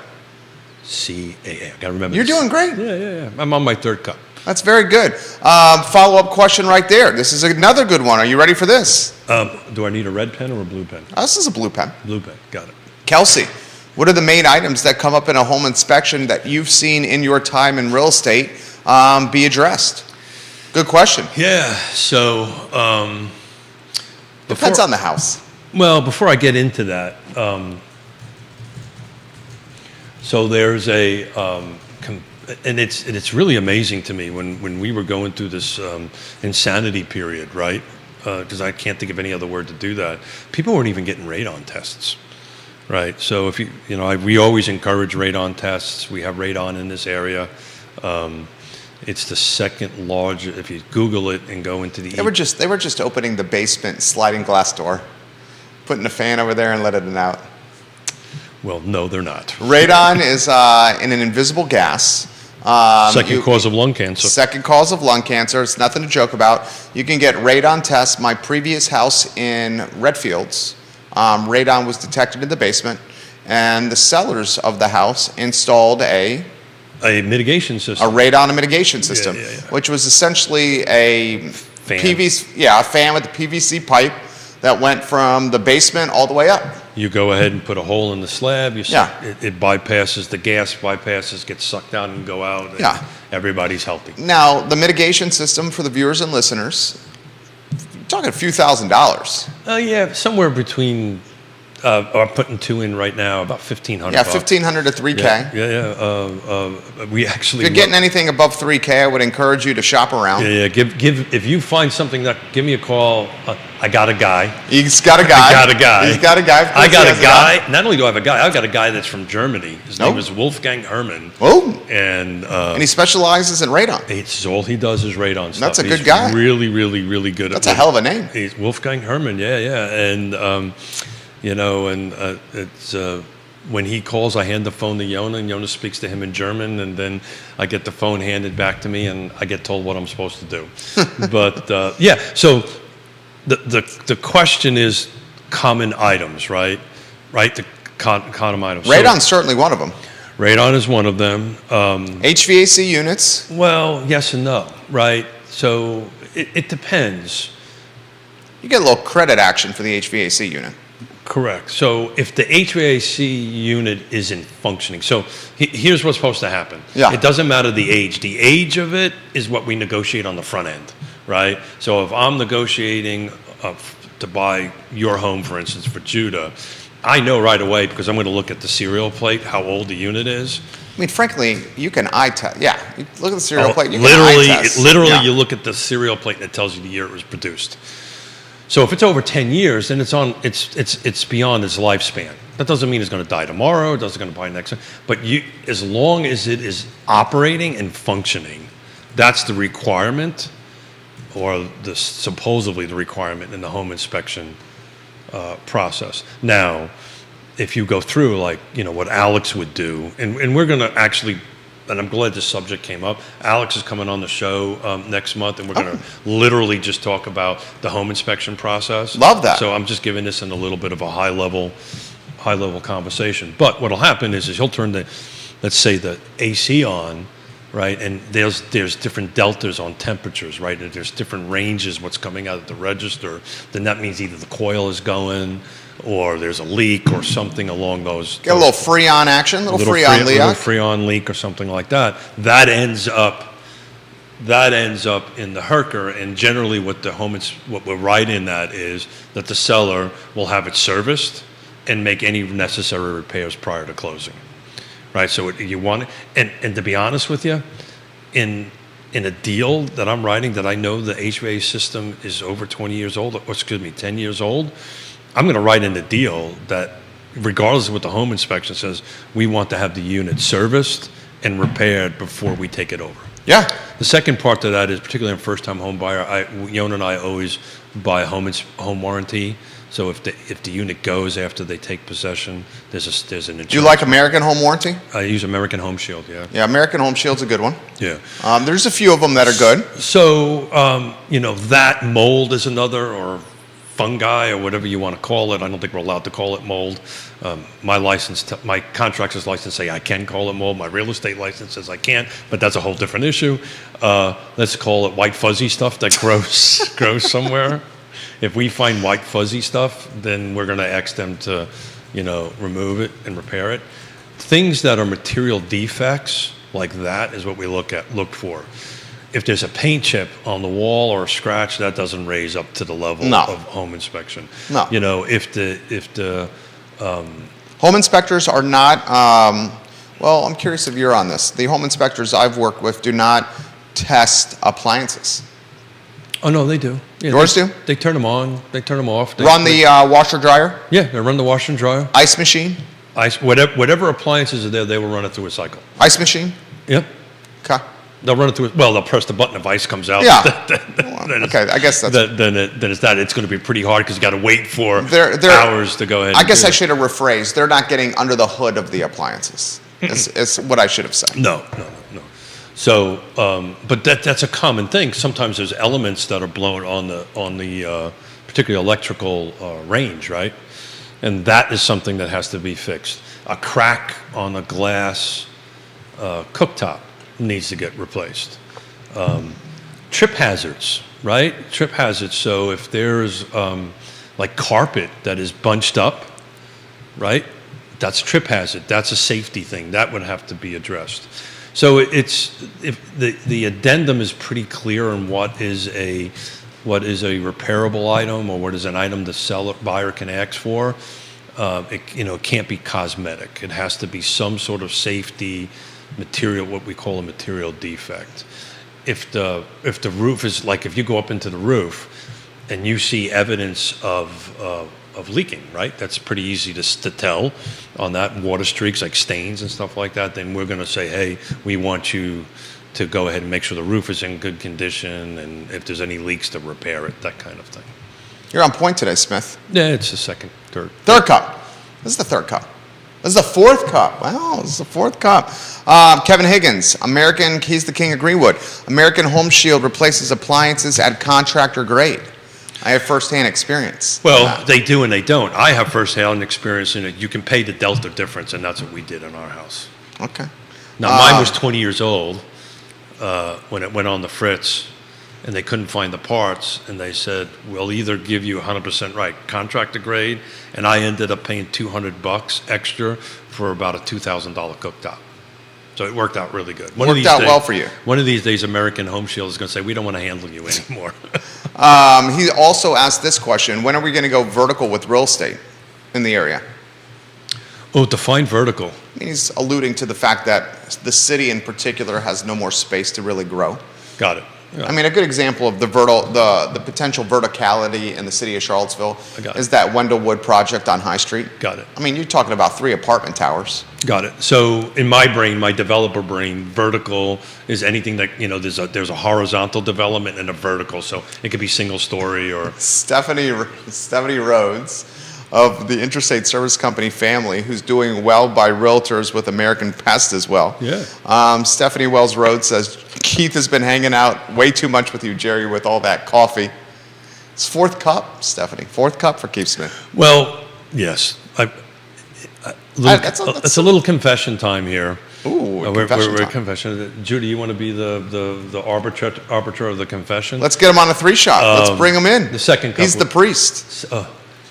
CAA. I got to remember. You're doing great. Yeah. I'm on my third cup. That's very good. Follow-up question right there. This is another good one. Are you ready for this? Do I need a red pen or a blue pen? This is a blue pen. Blue pen. Got it. Kelsey What are the main items that come up in a home inspection that you've seen in your time in real estate be addressed? Good question. Yeah. So Depends on the house. Well, before I get into that, so there's and it's really amazing to me when we were going through this insanity period, right? Because I can't think of any other word to do that. People weren't even getting radon tests, right? So if we always encourage radon tests. We have radon in this area. It's the second largest. If you Google it and go into the They were just opening the basement sliding glass door, putting a fan over there and letting it out. Well, no, they're not. Radon is in an invisible gas. Second cause of lung cancer. Second cause of lung cancer. It's nothing to joke about. You can get radon tests. My previous house in Redfields, radon was detected in the basement, and the sellers of the house installed a mitigation system. A radon mitigation system, Yeah. which was essentially a fan. a fan with a PVC pipe that went from the basement all the way up. You go ahead and put a hole in the slab. Yeah. It bypasses, the gas bypasses, gets sucked out and go out. And Yeah. Everybody's healthy. Now, the mitigation system for the viewers and listeners, you're talking a few $1,000s. Yeah, somewhere between. I'm putting two in right now, about $1,500. Yeah, $1,500 to $3K. Yeah. We actually. If you're getting anything above $3K, I would encourage you to shop around. Yeah. Give. If you find something give me a call. I got a guy. He's got a guy. I got a guy. He's got a guy. I got a guy. Not only do I have a guy, I've got a guy that's from Germany. His name is Wolfgang Herrmann. Oh. And he specializes in radon. It's all he does is radon stuff. That's a good guy. Really, really, really good. That's a hell of a name. He's Wolfgang Herrmann. Yeah. And it's when he calls, I hand the phone to Yona, and Yona speaks to him in German, and then I get the phone handed back to me, and I get told what I'm supposed to do. But so the question is common items, right? Right, the common items. Radon's certainly one of them. Radon is one of them. HVAC units. Well, yes and no, right? So it depends. You get a little credit action for the HVAC unit. Correct. So if the HVAC unit isn't functioning, so here's what's supposed to happen. Yeah. It doesn't matter the age. The age of it is what we negotiate on the front end, right? So if I'm negotiating to buy your home, for instance, for Judah, I know right away because I'm going to look at the serial plate how old the unit is. I mean, frankly, you can eye test. Yeah, you look at the serial plate. You Literally, can eye test. You look at the serial plate and it tells you the year it was produced. So if it's over 10 years, then it's beyond its lifespan. That doesn't mean it's going to die tomorrow. It doesn't going to die next time. But as long as it is operating and functioning, that's the requirement, or supposedly the requirement in the home inspection process. Now, if you go through what Alex would do, and we're going to actually. And I'm glad this subject came up. Alex is coming on the show next month, and we're going to literally just talk about the home inspection process. Love that. So I'm just giving this in a little bit of a high level conversation. But what'll happen is he'll turn let's say the AC on, right? And there's different deltas on temperatures, right? And there's different ranges what's coming out of the register. Then that means either the coil is going, or there's a leak or something along those. Get a little Freon action, a little Freon leak. A little Freon leak or something like that. That ends up in the Herker, and generally what we're right in that is that the seller will have it serviced and make any necessary repairs prior to closing. Right? So you want it, and to be honest with you, in a deal that I'm writing that I know the HVAC system is over 10 years old, I'm going to write in the deal that regardless of what the home inspection says, we want to have the unit serviced and repaired before we take it over. Yeah. The second part to that is, particularly in first-time home buyer, Yona and I always buy home warranty. So if the unit goes after they take possession, there's an insurance. Do you like American Home Warranty? I use American Home Shield, yeah. Yeah, American Home Shield's a good one. Yeah. There's a few of them that are good. So, that mold is another, or fungi, or whatever you want to call it. I don't think we're allowed to call it mold. My contractor's license say I can call it mold. My real estate license says I can't, but that's a whole different issue. Let's call it white fuzzy stuff that grows somewhere. If we find white fuzzy stuff, then we're going to ask them to remove it and repair it. Things that are material defects like that is what we look for. If there's a paint chip on the wall or a scratch, that doesn't raise up to the level of home inspection. No. If the home inspectors are not. Well, I'm curious if you're on this. The home inspectors I've worked with do not test appliances. Oh no, they do. Yeah, Yours do? They turn them on. They turn them off. Run the washer dryer. Yeah, they run the washer and dryer. Ice machine. Whatever appliances are there, they will run it through a cycle. Ice machine. Yep. Okay. They'll run it through. Well, they'll press the button if ice comes out. Yeah. Okay, I guess that's. Then it's that. It's going to be pretty hard because you got to wait for hours to go ahead. I guess I should have rephrased. They're not getting under the hood of the appliances. It's what I should have said. No. So, but that's a common thing. Sometimes there's elements that are blown on the particular electrical range, right? And that is something that has to be fixed. A crack on a glass cooktop needs to get replaced. Trip hazards, right? Trip hazards. So if there's like carpet that is bunched up, right? That's a trip hazard. That's a safety thing. That would have to be addressed. So if the addendum is pretty clear on what is a repairable item or what is an item the buyer can ask for. It can't be cosmetic. It has to be some sort of safety material, what we call a material defect. If the roof is like, if you go up into the roof and you see evidence of leaking, right? That's pretty easy to tell on that. Water streaks like stains and stuff like that. Then we're going to say, hey, we want you to go ahead and make sure the roof is in good condition, and if there's any leaks, to repair it, that kind of thing. You're on point today, Smith. Yeah, it's the third cup. This is the third cup. This is the fourth cup. Wow, this is the fourth cup. Kevin Higgins, he's the king of Greenwood. American Home Shield replaces appliances at contractor grade. I have firsthand experience. Well, they do and they don't. I have firsthand experience in it. You can pay the delta difference, and that's what we did in our house. Okay. Now, mine was 20 years old when it went on the fritz, and they couldn't find the parts, and they said, we'll either give you 100% right contractor grade, and I ended up paying $200 extra for about a $2,000 cooktop. So it worked out really good. Worked out well for you. One of these days, American Home Shield is going to say, we don't want to handle you anymore. He also asked this question: when are we going to go vertical with real estate in the area? Oh, define vertical. He's alluding to the fact that the city in particular has no more space to really grow. Got it. Yeah. I mean, a good example of the potential verticality in the city of Charlottesville is that Wendell Wood project on High Street. Got it. I mean, you're talking about 3 apartment towers. Got it. So in my brain, my developer brain, vertical is anything that, there's a horizontal development and a vertical. So it could be single story or... Stephanie Rhodes of the Interstate Service Company family, who's doing well by realtors with American Pest as well. Yeah. Stephanie Wells Rhodes says, Keith has been hanging out way too much with you, Jerry, with all that coffee. It's fourth cup, Stephanie. Fourth cup for Keith Smith. Well, yes. It's a little confession time here. Ooh, we're confession. Judy, you want to be the arbiter of the confession? Let's get him on a 3-shot. Let's bring him in. The second cup. He's the priest.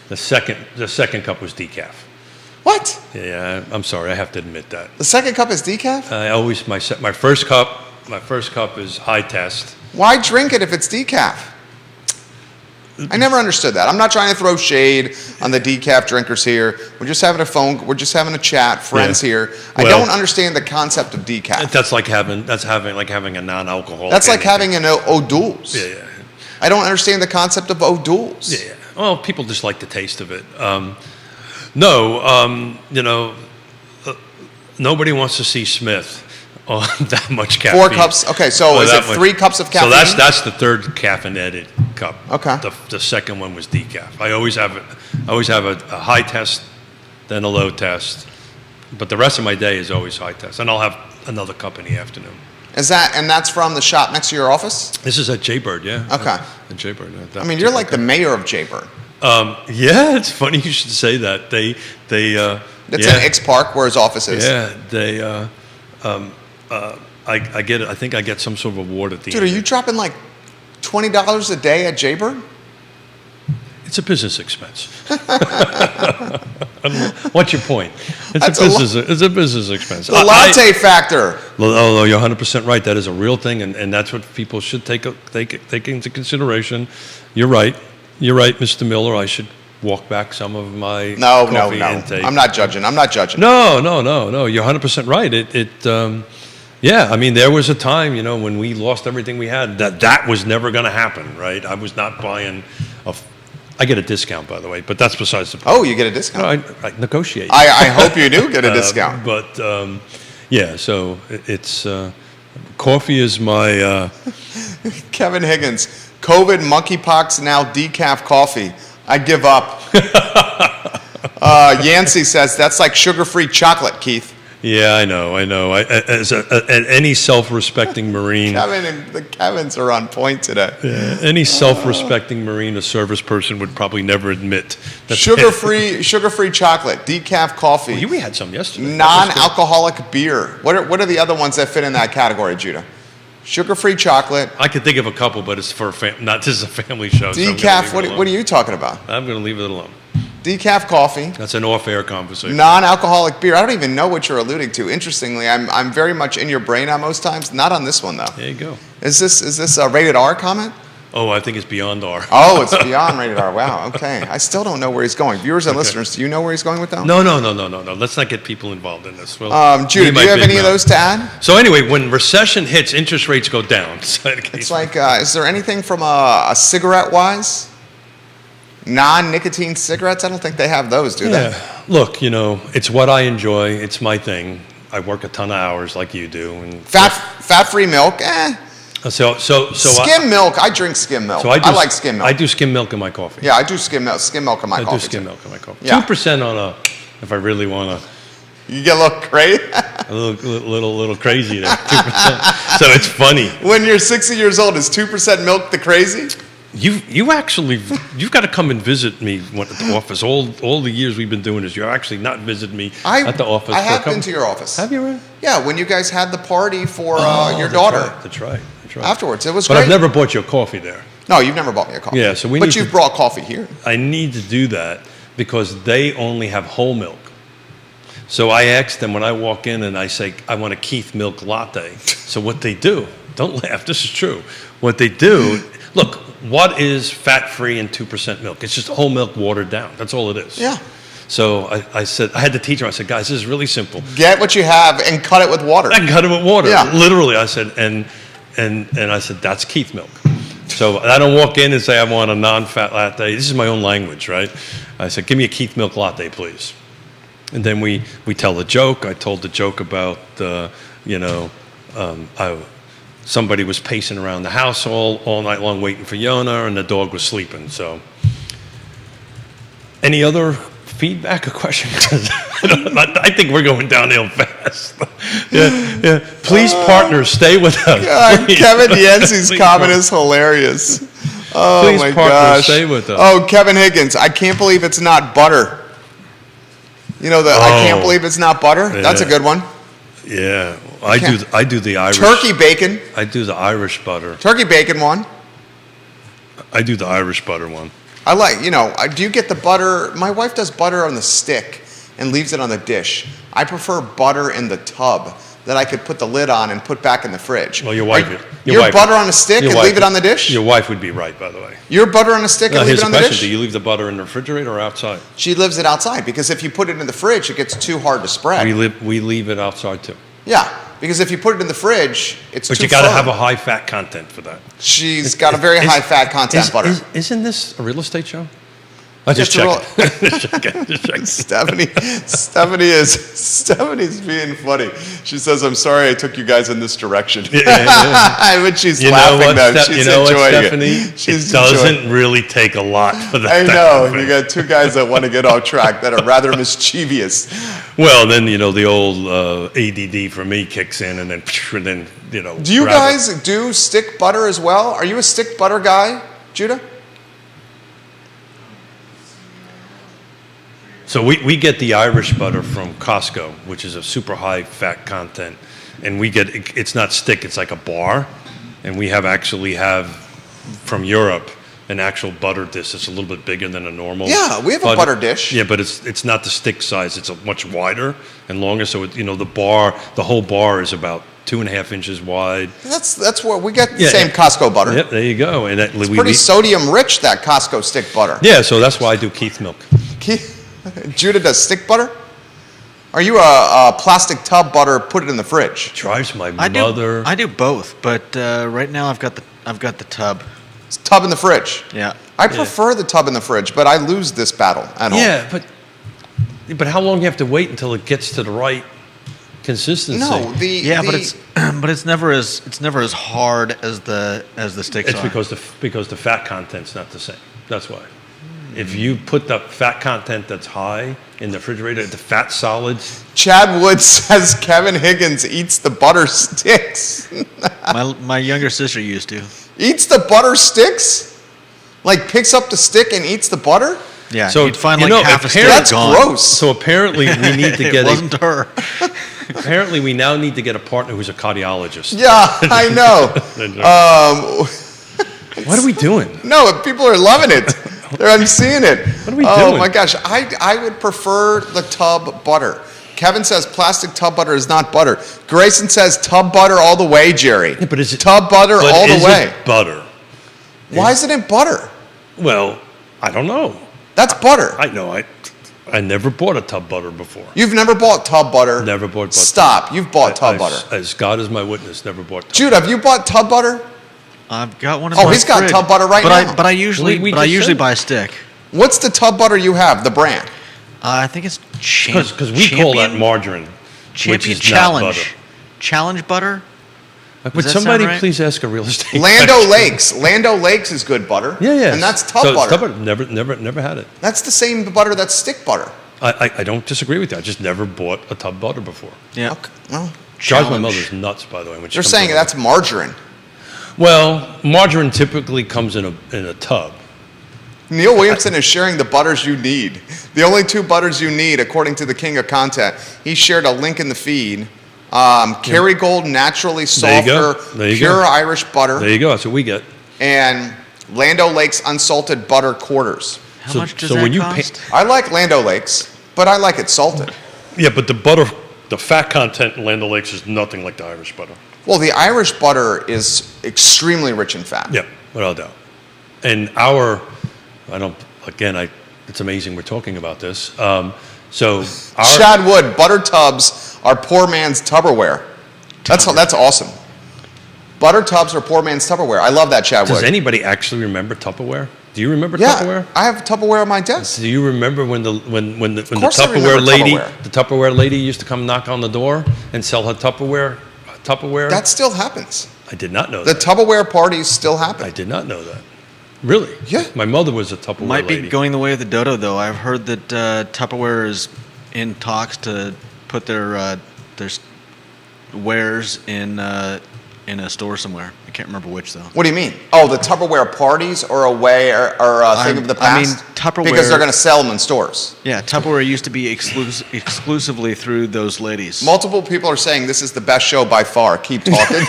The second cup was decaf. What? Yeah, I'm sorry. I have to admit that. The second cup is decaf? My first cup is high test. Why drink it if it's decaf? I never understood that. I'm not trying to throw shade on the decaf drinkers here. We're just having a chat, friends here. I don't understand the concept of decaf. That's like having a non-alcoholic. That's like having an O'Doul's. Yeah. I don't understand the concept of O'Doul's. Yeah. Well, people just like the taste of it. Nobody wants to see Smith on that much caffeine. 4 cups. Okay, so is it 3 cups of caffeine? So that's the third caffeinated cup. Okay. The second one was decaf. I always have a high test, then a low test, but the rest of my day is always high test, and I'll have another cup in the afternoon. That's from the shop next to your office? This is at Jaybird, yeah. Okay. At Jaybird. I mean, you're like the mayor of Jaybird. Yeah, it's funny you should say that. It's in X Park where his office is. Yeah, I think I get some sort of award at the end. Dude, are you dropping like $20 a day at Jaybird? It's a business expense. What's your point? It's a business expense. The latte factor. Oh, you're 100% right. That is a real thing, and that's what people should take into consideration. You're right, Mr. Miller. I should walk back some of my coffee intake. I'm not judging. No. You're 100% right. Yeah, I mean, there was a time, when we lost everything we had, that was never going to happen, right? I was not buying I get a discount, by the way, but that's besides the point. Oh, you get a discount? I negotiate. I hope you do get a discount. Yeah, so it's coffee is my... Kevin Higgins, COVID, monkeypox, now decaf coffee. I give up. Yancey says, that's like sugar-free chocolate, Keith. Yeah, I know. As any self-respecting Marine, Kevin and the Kevins are on point today. Yeah, any self-respecting Marine, a service person would probably never admit that sugar-free chocolate, decaf coffee. Well, we had some yesterday. Non-alcoholic beer. What are the other ones that fit in that category, Judah? Sugar-free chocolate. I could think of a couple, but it's for this is a family show. Decaf. So what are you talking about? I'm going to leave it alone. Decaf coffee. That's an off-air conversation. Non-alcoholic beer. I don't even know what you're alluding to. Interestingly, I'm very much in your brain on most times. Not on this one though. There you go. Is this a rated R comment? Oh, I think it's beyond R. Oh, it's beyond rated R. Wow. Okay. I still don't know where he's going. Viewers and listeners, do you know where he's going with that? No. Let's not get people involved in this. Well, Judah, do you have any of those to add? So anyway, when recession hits, interest rates go down. It's like, is there anything from a cigarette-wise? Non-nicotine cigarettes? I don't think they have those, do they? Yeah. Look, it's what I enjoy. It's my thing. I work a ton of hours like you do. And fat-free milk? So skim milk. I drink skim milk. I like skim milk. I do skim milk in my coffee. Yeah, I do skim milk in my coffee. I do skim milk in my coffee. Yeah. 2% if I really want to. You get a little crazy. A little crazy there. 2%. So it's funny. When you're 60 years old, is 2% milk the crazy? You've got to come and visit me at the office. All the years we've been doing this, you're actually not visiting me at the office. I have been to your office. Have you really? Yeah, when you guys had the party for your daughter. That's right. Afterwards, it was great. But I've never bought you a coffee there. No, you've never bought me a coffee. Yeah, so But you've brought coffee here. I need to do that because they only have whole milk. So I ask them when I walk in and I say, I want a Keith milk latte. So what they do, don't laugh, this is true. What they do, look, what is fat-free and 2% milk? It's just whole milk watered down. That's all it is. Yeah. So I said, I had to teach them. I said, guys, this is really simple. Get what you have and cut it with water. I can cut it with water. Yeah. Literally, I said, and I said, that's Keith milk. So I don't walk in and say, I want a non-fat latte. This is my own language, right? I said, give me a Keith milk latte, please. And then we tell a joke. I told the joke about, somebody was pacing around the house all night long waiting for Yona, and the dog was sleeping. So, any other feedback or question? I think we're going downhill fast. Yeah. Please, partners, stay with us. God, Kevin Yancey's comment is hilarious. Oh, please, my partners, gosh. stay with us. Oh, Kevin Higgins, I can't believe it's not butter. I can't believe it's not butter? Yeah. That's a good one. Yeah, I do the Irish. Turkey bacon. I do the Irish butter. Turkey bacon one. I do the Irish butter one. I like, do you get the butter? My wife does butter on the stick and leaves it on the dish. I prefer butter in the tub that I could put the lid on and put back in the fridge. Well, your wife. Your butter on a stick and leave it on the dish? Your wife would be right, by the way. Your butter on a stick and leave it on the dish? Do you leave the butter in the refrigerator or outside? She leaves it outside because if you put it in the fridge, it gets too hard to spread. We leave it outside too. Yeah, because if you put it in the fridge, it's too But you got to have a high fat content for that. She's got a very high fat content butter. Isn't this a real estate show? I just checking. Just checking. Stephanie's being funny. She says, "I'm sorry I took you guys in this direction." Yeah. But she's laughing though. She's enjoying Stephanie? It doesn't really take a lot for that. I know. You got two guys that want to get off track that are rather mischievous. Well, then the old ADD for me kicks in, and then Do you guys do stick butter as well? Are you a stick butter guy, Judah? So we get the Irish butter from Costco, which is a super high fat content, and it's not stick, it's like a bar, and we actually have from Europe an actual butter dish that's a little bit bigger than a normal. Yeah, we have a butter dish. Yeah, but it's not the stick size. It's a much wider and longer. So the whole bar is about 2.5 inches wide. That's where we get the same Costco butter. Yep, there you go. And it's pretty sodium rich, that Costco stick butter. Yeah, so that's why I do Keith milk. Judah does stick butter? Are you a plastic tub butter? Put it in the fridge. Drives my mother. I do both, but right now I've got the tub. It's tub in the fridge. Yeah. I prefer the tub in the fridge, but I lose this battle at home. Yeah, but how long do you have to wait until it gets to the right consistency? No, but it's never as hard as the sticks It's are. because the fat content's not the same. That's why. If you put the fat content that's high in the refrigerator, the fat solids. Chad Wood says Kevin Higgins eats the butter sticks. my younger sister used to. Eats the butter sticks? Like picks up the stick and eats the butter? Yeah, So, you'd find you like know, half a stick That's gone. gross. So apparently we need to It get wasn't her. apparently we now need to get a partner who's a cardiologist. Yeah, I know. What are we doing? No, people are loving it. I'm seeing it. What are we Oh doing? my gosh, I would prefer the tub butter. Kevin says plastic tub butter is not butter. Grayson says tub butter all the way, Jerry. Yeah, but is it tub butter all the way? Butter. Why isn't it butter? Well, I don't know. That's butter. I know. I never bought a tub butter before. You've never bought tub butter? Never bought butter. Stop. You've bought tub butter. As God is my witness, never bought tub Jude, have you bought tub butter? I've got one in my Oh, he's got fridge. tub butter right now. But I usually We but I just usually said buy a stick. What's the tub butter you have, the brand? I think it's Because we call that margarine, which Champion is Challenge. not butter. Challenge butter? Would that somebody sound right? please ask a real estate Lando question? Lakes. Lando Lakes is good butter. Yeah. And that's tub So it's butter. Never had it. That's the same butter that's stick butter. I don't disagree with you. I just never bought a tub butter before. Yeah. Okay. Well, Drives my Challenge. mother's nuts, by the way. When she you're comes saying over. that's margarine. Well, margarine typically comes in a tub. Neil Williamson is sharing the butters you need. The only 2 butters you need, according to the king of content. He shared a link in the feed. Kerrygold naturally There you go. softer, There you pure go. Irish butter, There you go. That's what we get. and Lando Lakes unsalted butter quarters. How So- much does so that when you cost? I like Lando Lakes, but I like it salted. Yeah, but the butter, the fat content in Land O'Lakes is nothing like the Irish butter. Well, the Irish butter is extremely rich in fat. Yeah, without a doubt. And it's amazing we're talking about this. Chad Wood, butter tubs are poor man's Tupperware. That's awesome. Butter tubs are poor man's Tupperware. I love that, Chad Does Wood. anybody actually remember Tupperware? Do you remember Yeah, Tupperware? I have Tupperware on my desk. Do you remember when the course I remember the Tupperware lady used to come knock on the door and sell her Tupperware? That still happens. I did not know The that. Tupperware parties still happen. I did not know that. Really? Yeah. My mother was a Tupperware Might lady. be going the way of the dodo, though. I've heard that Tupperware is in talks to put their wares in a store somewhere. I can't remember which, though. What do you mean? Oh, the Tupperware parties or a way or a thing of the I mean, past? Tupperware- Because they're going to sell them in stores. Yeah, Tupperware used to be exclusively through those ladies. Multiple people are saying this is the best show by far. Keep talking.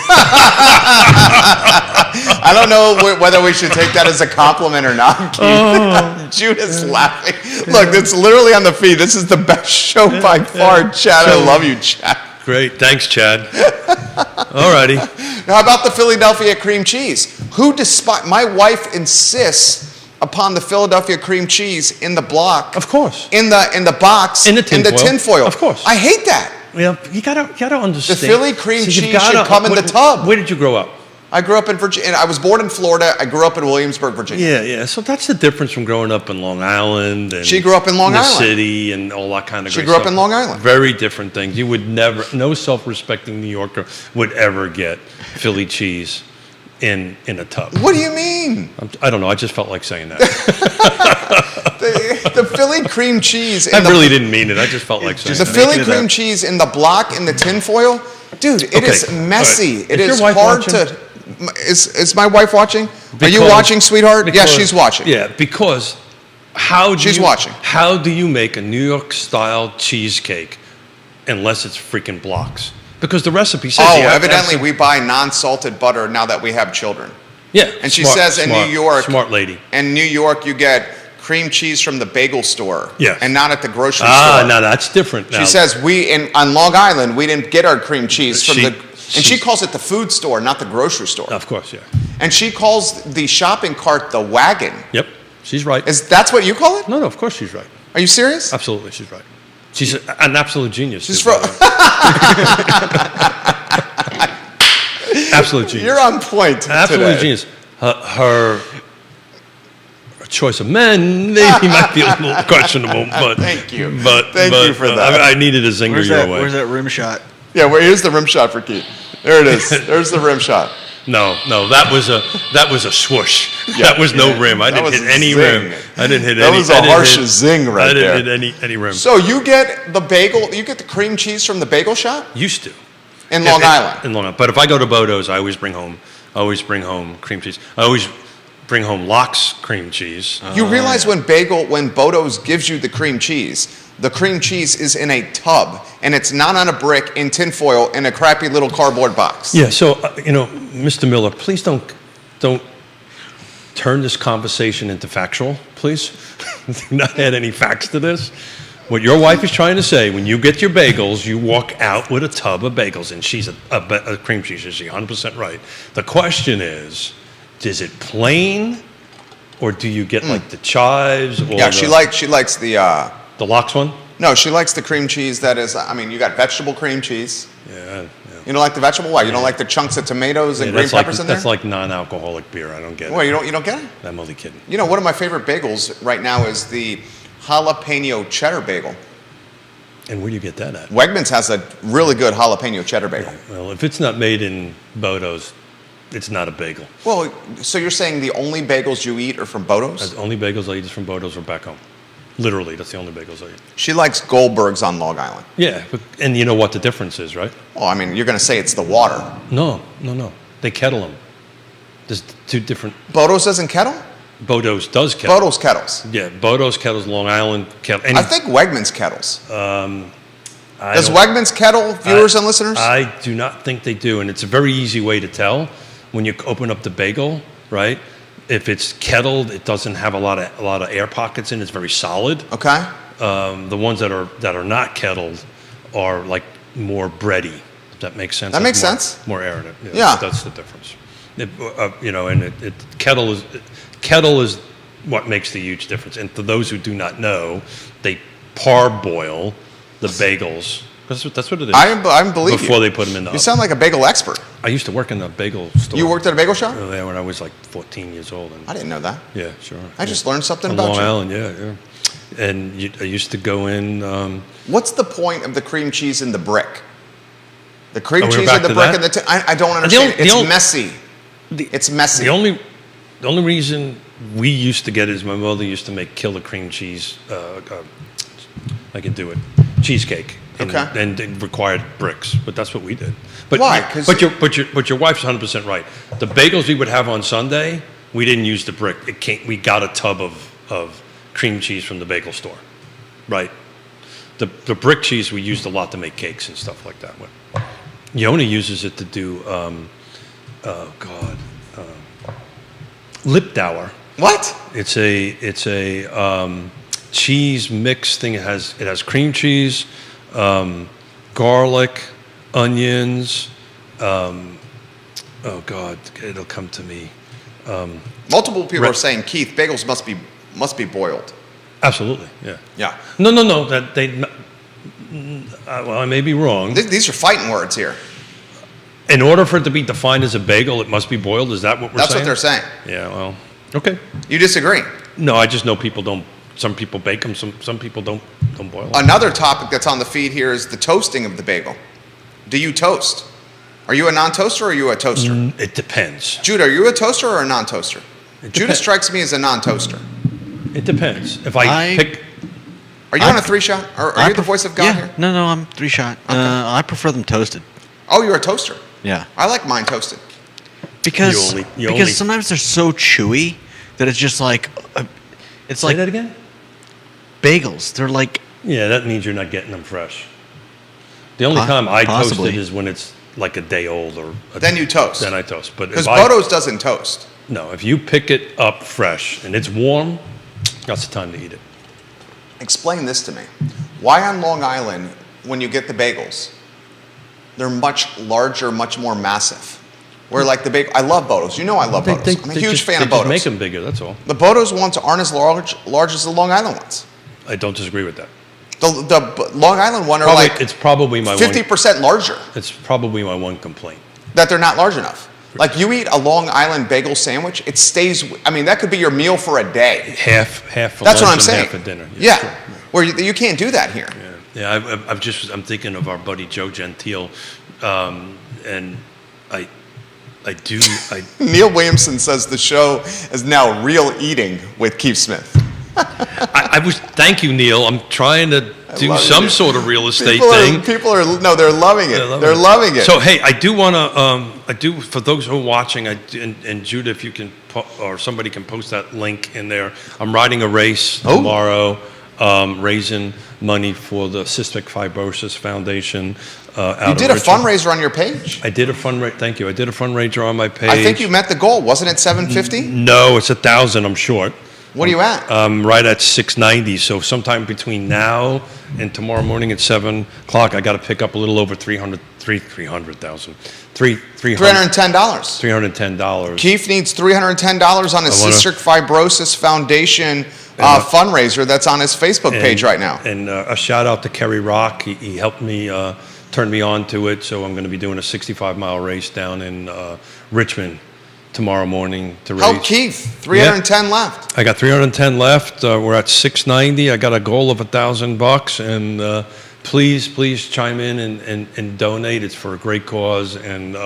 I don't know whether we should take that as a compliment or not. Keith. Judah's laughing. Look, it's literally on the feed. This is the best show by far. Chad, I love you, Chad. Great. Thanks, Chad. All righty. Now, how about the Philadelphia cream cheese? My wife insists upon the Philadelphia cream cheese in the block. Of course. In the box. In the tin foil. foil. Of course. I hate that. Yeah, you gotta understand. The Philly cream you've cheese should come in the tub. Where did you grow up? I grew up in Virginia. I was born in Florida. I grew up in Williamsburg, Virginia. Yeah. So that's the difference from growing up in Long Island and She grew up in Long the Island. city and all that kind of. She great grew up stuff. in Long Island. Very different things. You would never, no self-respecting New Yorker would ever get Philly cheese in a tub. What do you mean? I don't know. I just felt like saying that. The Philly cream cheese. I really didn't mean it. I just felt like saying The that. Philly making it cream up. cheese in the block in the tinfoil, dude. It is Okay, messy. all right. It Is is your wife hard watching? to. Is my wife watching? Are you Because- watching, sweetheart? Yes, because- she's watching. Yeah, because She's watching. How do you make a New York style cheesecake unless it's freaking blocks? Because the recipe says. Oh, you have to have evidently some- we buy non-salted butter now that we have children. Yeah. And she says in New York, Smart lady. in New York, you get cream cheese from the bagel store. Yes. And not at the grocery store. Ah, no, that's different now. She says on Long Island, we didn't get our cream cheese from and she calls it the food store, not the grocery store. Of course, yeah. And she calls the shopping cart the wagon. Yep, she's right. That's what you call it? No, of course she's right. Are you serious? Absolutely, she's right. She's an absolute genius. She's from... Absolute genius. You're on point Absolute today. genius. Her choice of men maybe might be a little questionable, but Thank you. But Thank you for that. I needed a zinger your way. Where's that rim shot? Yeah, here's the rim shot for Keith. There it is. There's the rim shot. No, that was a swoosh. Yeah, that was no rim. I didn't hit any rim. I didn't hit any. That was a harsh zing right there. I didn't hit any rim. So you get the bagel, you get the cream cheese from the bagel shop? Used to. In Long Island? In Long Island. But if I go to Bodo's, I always bring home cream cheese. I always bring home Locke's cream cheese. You realize when Bodo's gives you the cream cheese is in a tub, and it's not on a brick in tinfoil in a crappy little cardboard box. Yeah, so, Mr. Miller, please don't turn this conversation into factual, please. Do not add any facts to this. What your wife is trying to say, when you get your bagels, you walk out with a tub of bagels, and she's a cream cheese, is she 100% right? The question is it plain, or do you get like the chives? Or Yeah, she likes the... The Locke's one? No, she likes the cream cheese that is, you got vegetable cream cheese. Yeah. You don't like the vegetable? Why? You don't like the chunks of tomatoes and green peppers in there? That's like non-alcoholic beer. I don't get it. Well, you don't get it? I'm only kidding. One of my favorite bagels right now is the jalapeno cheddar bagel. And where do you get that at? Wegmans has a really good jalapeno cheddar bagel. Well, if it's not made in Bodo's, it's not a bagel. Well, so you're saying the only bagels you eat are from Bodo's? The only bagels I eat is from Bodo's or back home. Literally, that's the only bagels I eat. She likes Goldberg's on Long Island. Yeah, and you know what the difference is, right? Well, you're going to say it's the water. No. They kettle them. There's two different... Bodo's doesn't kettle? Bodo's does kettle. Bodo's kettles. Yeah, Bodo's kettles, Long Island kettle. I think Wegmans kettles. Does Don't- Wegmans kettle, viewers and listeners? I do not think they do, and it's a very easy way to tell when you open up the bagel, right? If it's kettled, it doesn't have a lot of air pockets in it. It's very solid. Okay. The ones that are not kettled are like more bready. If that makes sense. That makes sense. More air in it. Yeah. That's the difference. And kettle is what makes the huge difference. And for those who do not know, they parboil the bagels. That's what it is. I believe before you. they put them in the You oven. sound like a bagel expert. I used to work in a bagel store. You worked at a bagel shop? Yeah, when I was like 14 years old. And I didn't know that. yeah, sure. I just learned something On about Long you. Island, yeah. And I used to go in. What's the point of the cream cheese in the brick? The cream we're cheese back in the to brick that? in the tin. I don't understand. It's messy. It's messy. The only reason we used to get it is my mother used to make killer cream cheese. I can do it. Cheesecake. And, Okay. And it required bricks, but that's what we did. But Why? 'Cause But your wife's 100% right. The bagels we would have on Sunday, we didn't use the brick. We got a tub of cream cheese from the bagel store, right? The brick cheese we used a lot to make cakes and stuff like that with. Yona uses it to do, Lipdauer. What? It's a cheese mix thing. It has cream cheese, garlic, onions. Oh God, it'll come to me. Multiple people are saying, Keith, bagels must be boiled. Absolutely, yeah. Yeah. No. That well, I may be wrong. These are fighting words here. In order for it to be defined as a bagel, it must be boiled. Is that what we're That's saying? what they're saying. Yeah. Well, okay. You disagree? No, I just know people don't. Some people bake them. Some people don't boil them. Another topic that's on the feed here is the toasting of the bagel. Do you toast? Are you a non-toaster or are you a toaster? It depends. Jude, are you a toaster or a non-toaster? Judah depends. strikes me as a non-toaster. It depends. If I pick, Are you on a 3-shot? Or are you the voice of God yeah, here? No, I'm 3-shot. I prefer them toasted. Oh, you're a toaster. Yeah. I like mine toasted. Because You only- sometimes they're so chewy that it's just like it's say like that again. bagels. They're like Yeah, that means you're not getting them fresh. The only time I Possibly. toast it is when it's like a day old or. Then you toast. Then I toast. But Because if I, Bodo's doesn't toast. No, if you pick it up fresh and it's warm, that's the time to eat it. Explain this to me. Why on Long Island, when you get the bagels, they're much larger, much more massive? Where like the bagel, I love Bodos. You know I love Bodos. I'm a huge fan of Bodos. They just make them bigger, that's all. The Bodos ones aren't as large as the Long Island ones. I don't disagree with that. The Long Island one are Probably, like it's probably my 50% larger. It's probably my one complaint. That they're not large enough. Like you eat a Long Island bagel sandwich, it stays. I mean, that could be your meal for a day. Half for That's lunch what I'm and saying. half for dinner. Yeah, Sure. where you can't do that here. Yeah, I'm thinking of our buddy Joe Gentile, and Neil Williamson says the show is now real eating with Keith Smith. Thank you, Neil. I'm trying to do some sort of real estate thing. People are they're loving it. They're loving it. So hey, I do want to, for those who are watching, and Judah, if you can, or somebody can post that link in there. I'm riding a race tomorrow, raising money for the Cystic Fibrosis Foundation. You did a fundraiser on your page. I did a fundraiser. Thank you. I did a fundraiser on my page. I think you met the goal. Wasn't it 750? No, it's 1,000. I'm short. What are you at? I'm right at 690. So sometime between now and tomorrow morning at 7 o'clock, I got to pick up a little over $310. Keith needs $310 on his Cystic Fibrosis Foundation fundraiser that's on his Facebook page right now. And a shout out to Kerry Rock. He helped me, turn me on to it. So I'm going to be doing a 65-mile race down in Richmond tomorrow morning to race. Help Keith. 310 left. I got 310 left. We're at 690. I got a goal of $1,000, and please chime in and donate. It's for a great cause, and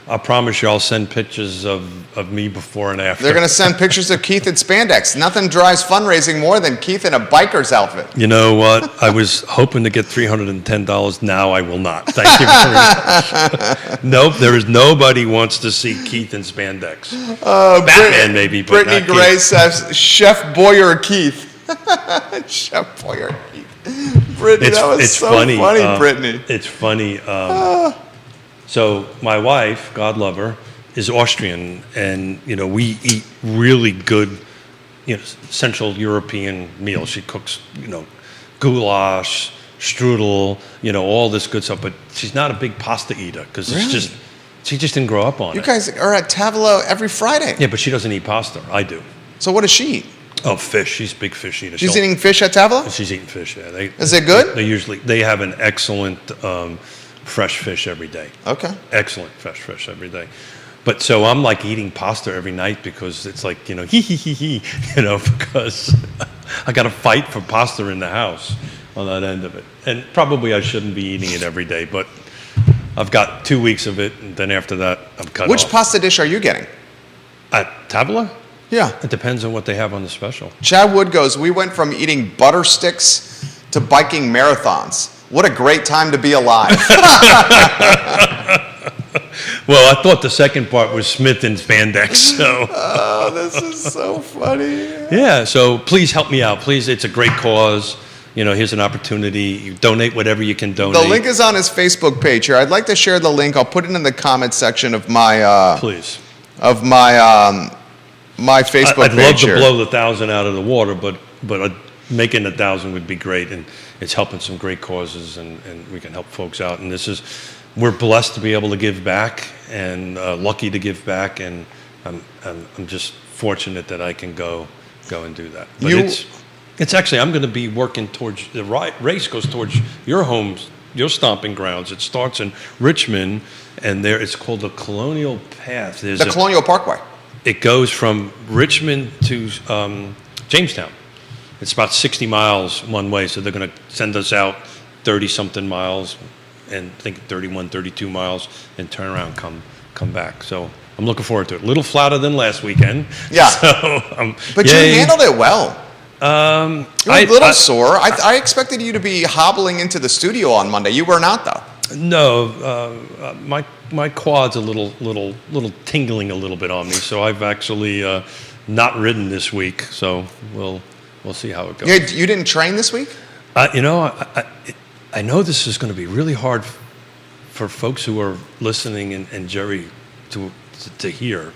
I promise you I'll send pictures of me before and after. They're going to send pictures of Keith in spandex. Nothing drives fundraising more than Keith in a biker's outfit. You know what? I was hoping to get $310. Now I will not. Thank you very much. Nope, there is nobody wants to see Keith in spandex. Batman maybe, but Brittany not Gray Keith. says, Chef Boyer Keith. Chef Boyer Keith. Brittany, that was so funny, Brittany. It's funny. So my wife, God love her, is Austrian, and we eat really good, Central European meals. She cooks, goulash, strudel, all this good stuff. But she's not a big pasta eater because she just didn't grow up on it. You guys are at Tavola every Friday. Yeah, but she doesn't eat pasta. I do. So what does she eat? Oh, fish. She's a big fish eater. She's eating fish at Tavola? She's eating fish. Yeah. Is it good? They have an excellent fresh fish every day. Okay. Excellent fresh fish every day. But so I'm like eating pasta every night because it's like, because I got to fight for pasta in the house on that end of it. And probably I shouldn't be eating it every day, but I've got 2 weeks of it, and then after that, I'm cut off. Which pasta dish are you getting? At Tavola? Yeah. It depends on what they have on the special. Chad Wood goes, we went from eating butter sticks to biking marathons. What a great time to be alive. Well, I thought the second part was Smith and spandex. So. Oh, this is so funny. Yeah, so please help me out. Please, it's a great cause. Here's an opportunity. You donate whatever you can donate. The link is on his Facebook page here. I'd like to share the link. I'll put it in the comment section of my please. Of my my Facebook page. I'd love to here. blow the 1,000 out of the water, but making 1,000 would be great, and it's helping some great causes, and we can help folks out. And we're blessed to be able to give back, and lucky to give back, and I'm just fortunate that I can go and do that. But it's actually, I'm going to be working towards the race goes towards your homes, your stomping grounds. It starts in Richmond, and it's called the Colonial Path. The Colonial Parkway. It goes from Richmond to Jamestown. It's about 60 miles one way, so they're going to send us out 30-something miles, and I think 31, 32 miles, and turn around, come back. So I'm looking forward to it. A little flatter than last weekend. Yeah. So, but you handled it well. You're a little sore. I expected you to be hobbling into the studio on Monday. You were not, though. No, my quad's a little tingling a little bit on me, so I've actually not ridden this week. So we'll see how it goes. You didn't train this week? I know this is going to be really hard for folks who are listening and Jerry to hear.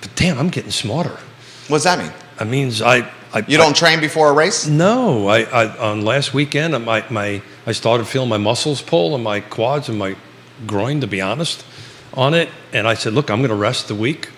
But damn, I'm getting smarter. What does that mean? That means You don't train before a race? No, on last weekend, I started feeling my muscles pull and my quads and my groin, to be honest, on it. And I said, look, I'm going to rest the week.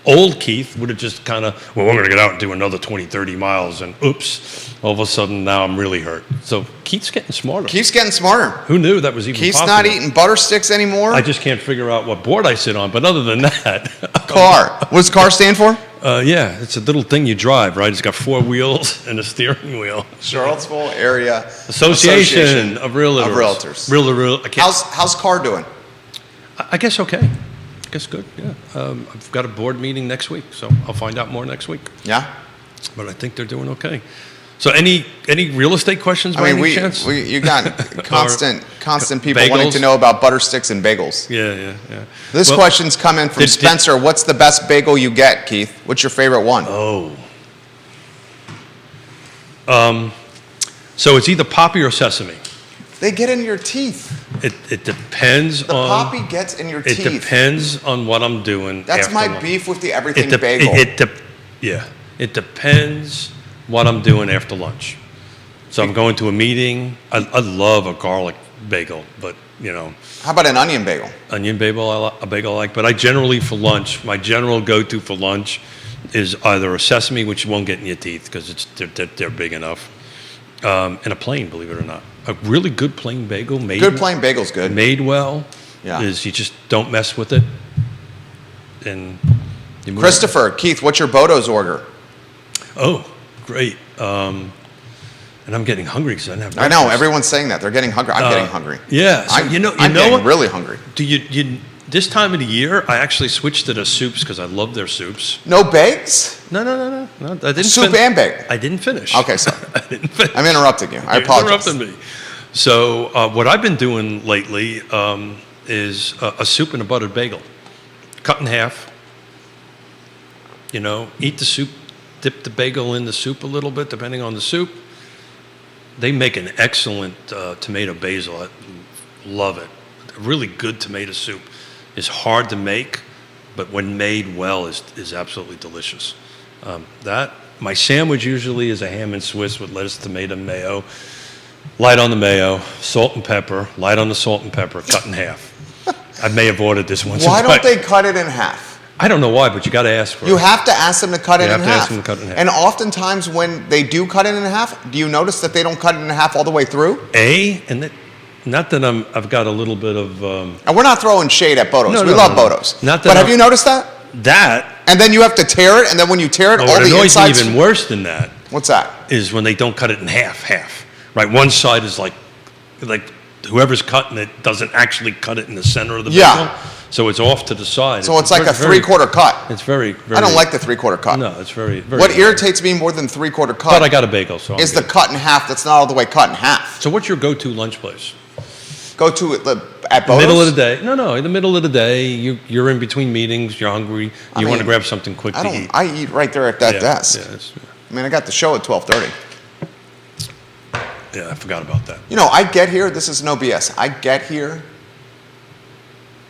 Old Keith would have just kind of, well, we're going to get out and do another 20, 30 miles. And oops, all of a sudden now I'm really hurt. So Keith's getting smarter. Keith's getting smarter. Who knew that was even Keith's possible? not eating butter sticks anymore? I just can't figure out what board I sit on. But other than that. Car. What does car stand for? Yeah, it's a little thing you drive, right? It's got 4 wheels and a steering wheel. Charlottesville Area Association of Realtors. Real. How's car doing? I guess okay. I guess good, yeah. I've got a board meeting next week, so I'll find out more next week. Yeah? But I think they're doing okay. So any real estate questions by any chance? You got constant people bagels? wanting to know about butter sticks and bagels. Yeah. This question's coming from Spencer. What's the best bagel you get, Keith? What's your favorite one? So it's either poppy or sesame. They get in your teeth. It depends The on... poppy gets in your teeth. It depends on what I'm doing. That's my lunch. beef with the everything bagel. It depends what I'm doing after lunch. So I'm going to a meeting. I love a garlic bagel, but How about an onion bagel? Onion bagel, a bagel I like. But I generally, for lunch, my general go-to for lunch is either a sesame, which you won't get in your teeth because they're big enough, and a plain, believe it or not. A really good plain bagel made. Good plain bagel's good. Made well. Yeah. Is you just don't mess with it. And you move Christopher, Keith, what's your Bodo's order? Oh, great. And I'm getting hungry because I didn't have I breakfast. know, everyone's saying that. They're getting hungry. I'm getting hungry. Yeah. So I'm getting what? Really hungry. Do you this time of the year, I actually switched to the soups because I love their soups. No bakes? No. I didn't Soup and bagel. I didn't finish. Okay, sorry. I didn't finish. I'm interrupting you. I You're apologize. interrupting me. So what I've been doing lately is a soup and a buttered bagel. Cut in half. Eat the soup, dip the bagel in the soup a little bit, depending on the soup. They make an excellent tomato basil. I love it. A really good tomato soup is hard to make, but when made well is absolutely delicious. My sandwich usually is a ham and Swiss with lettuce, tomato, mayo. Light on the mayo, salt and pepper, light on the salt and pepper, cut in half. I may have ordered this once. Why don't they cut it in half? I don't know why, but you got to ask for it. You have to ask them to cut it in half. You have to ask them to cut it in half. And oftentimes when they do cut it in half, do you notice that they don't cut it in half all the way through? Not that I've got a little bit of... And we're not throwing shade at Bodos. No, we love Bodos. But have you noticed that? And then you have to tear it, and then when you tear it, all the insides... What annoys me even worse than that... What's that? Is when they don't cut it in half. Right? One side is like whoever's cutting it doesn't actually cut it in the center of the bagel. So it's off to the side. So it's like a three-quarter cut. It's very... I don't like the three-quarter cut. No, it's very... What irritates me more than three-quarter cut... But I got a bagel, so... ...is the cut in half that's not all the way cut in half. So what's your go-to lunch place? Go to at Bodos? Middle of the day. No, in the middle of the day, you're in between meetings, you're hungry, you want to grab something quick to eat. I eat right there at that desk. Yeah, I got the show at 12:30. Yeah, I forgot about that. I get here, this is no BS. I get here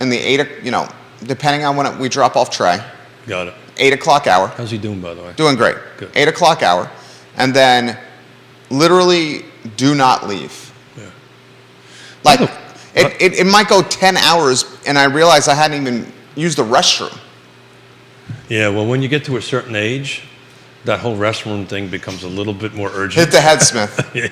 in the depending on when we drop off Trey. Got it. 8 o'clock hour. How's he doing, by the way? Doing great. Good. 8 o'clock hour. And then literally do not leave. Like, it might go 10 hours, and I realize I hadn't even used the restroom. Yeah, well, when you get to a certain age, that whole restroom thing becomes a little bit more urgent. Hit the head, Smith. Yeah.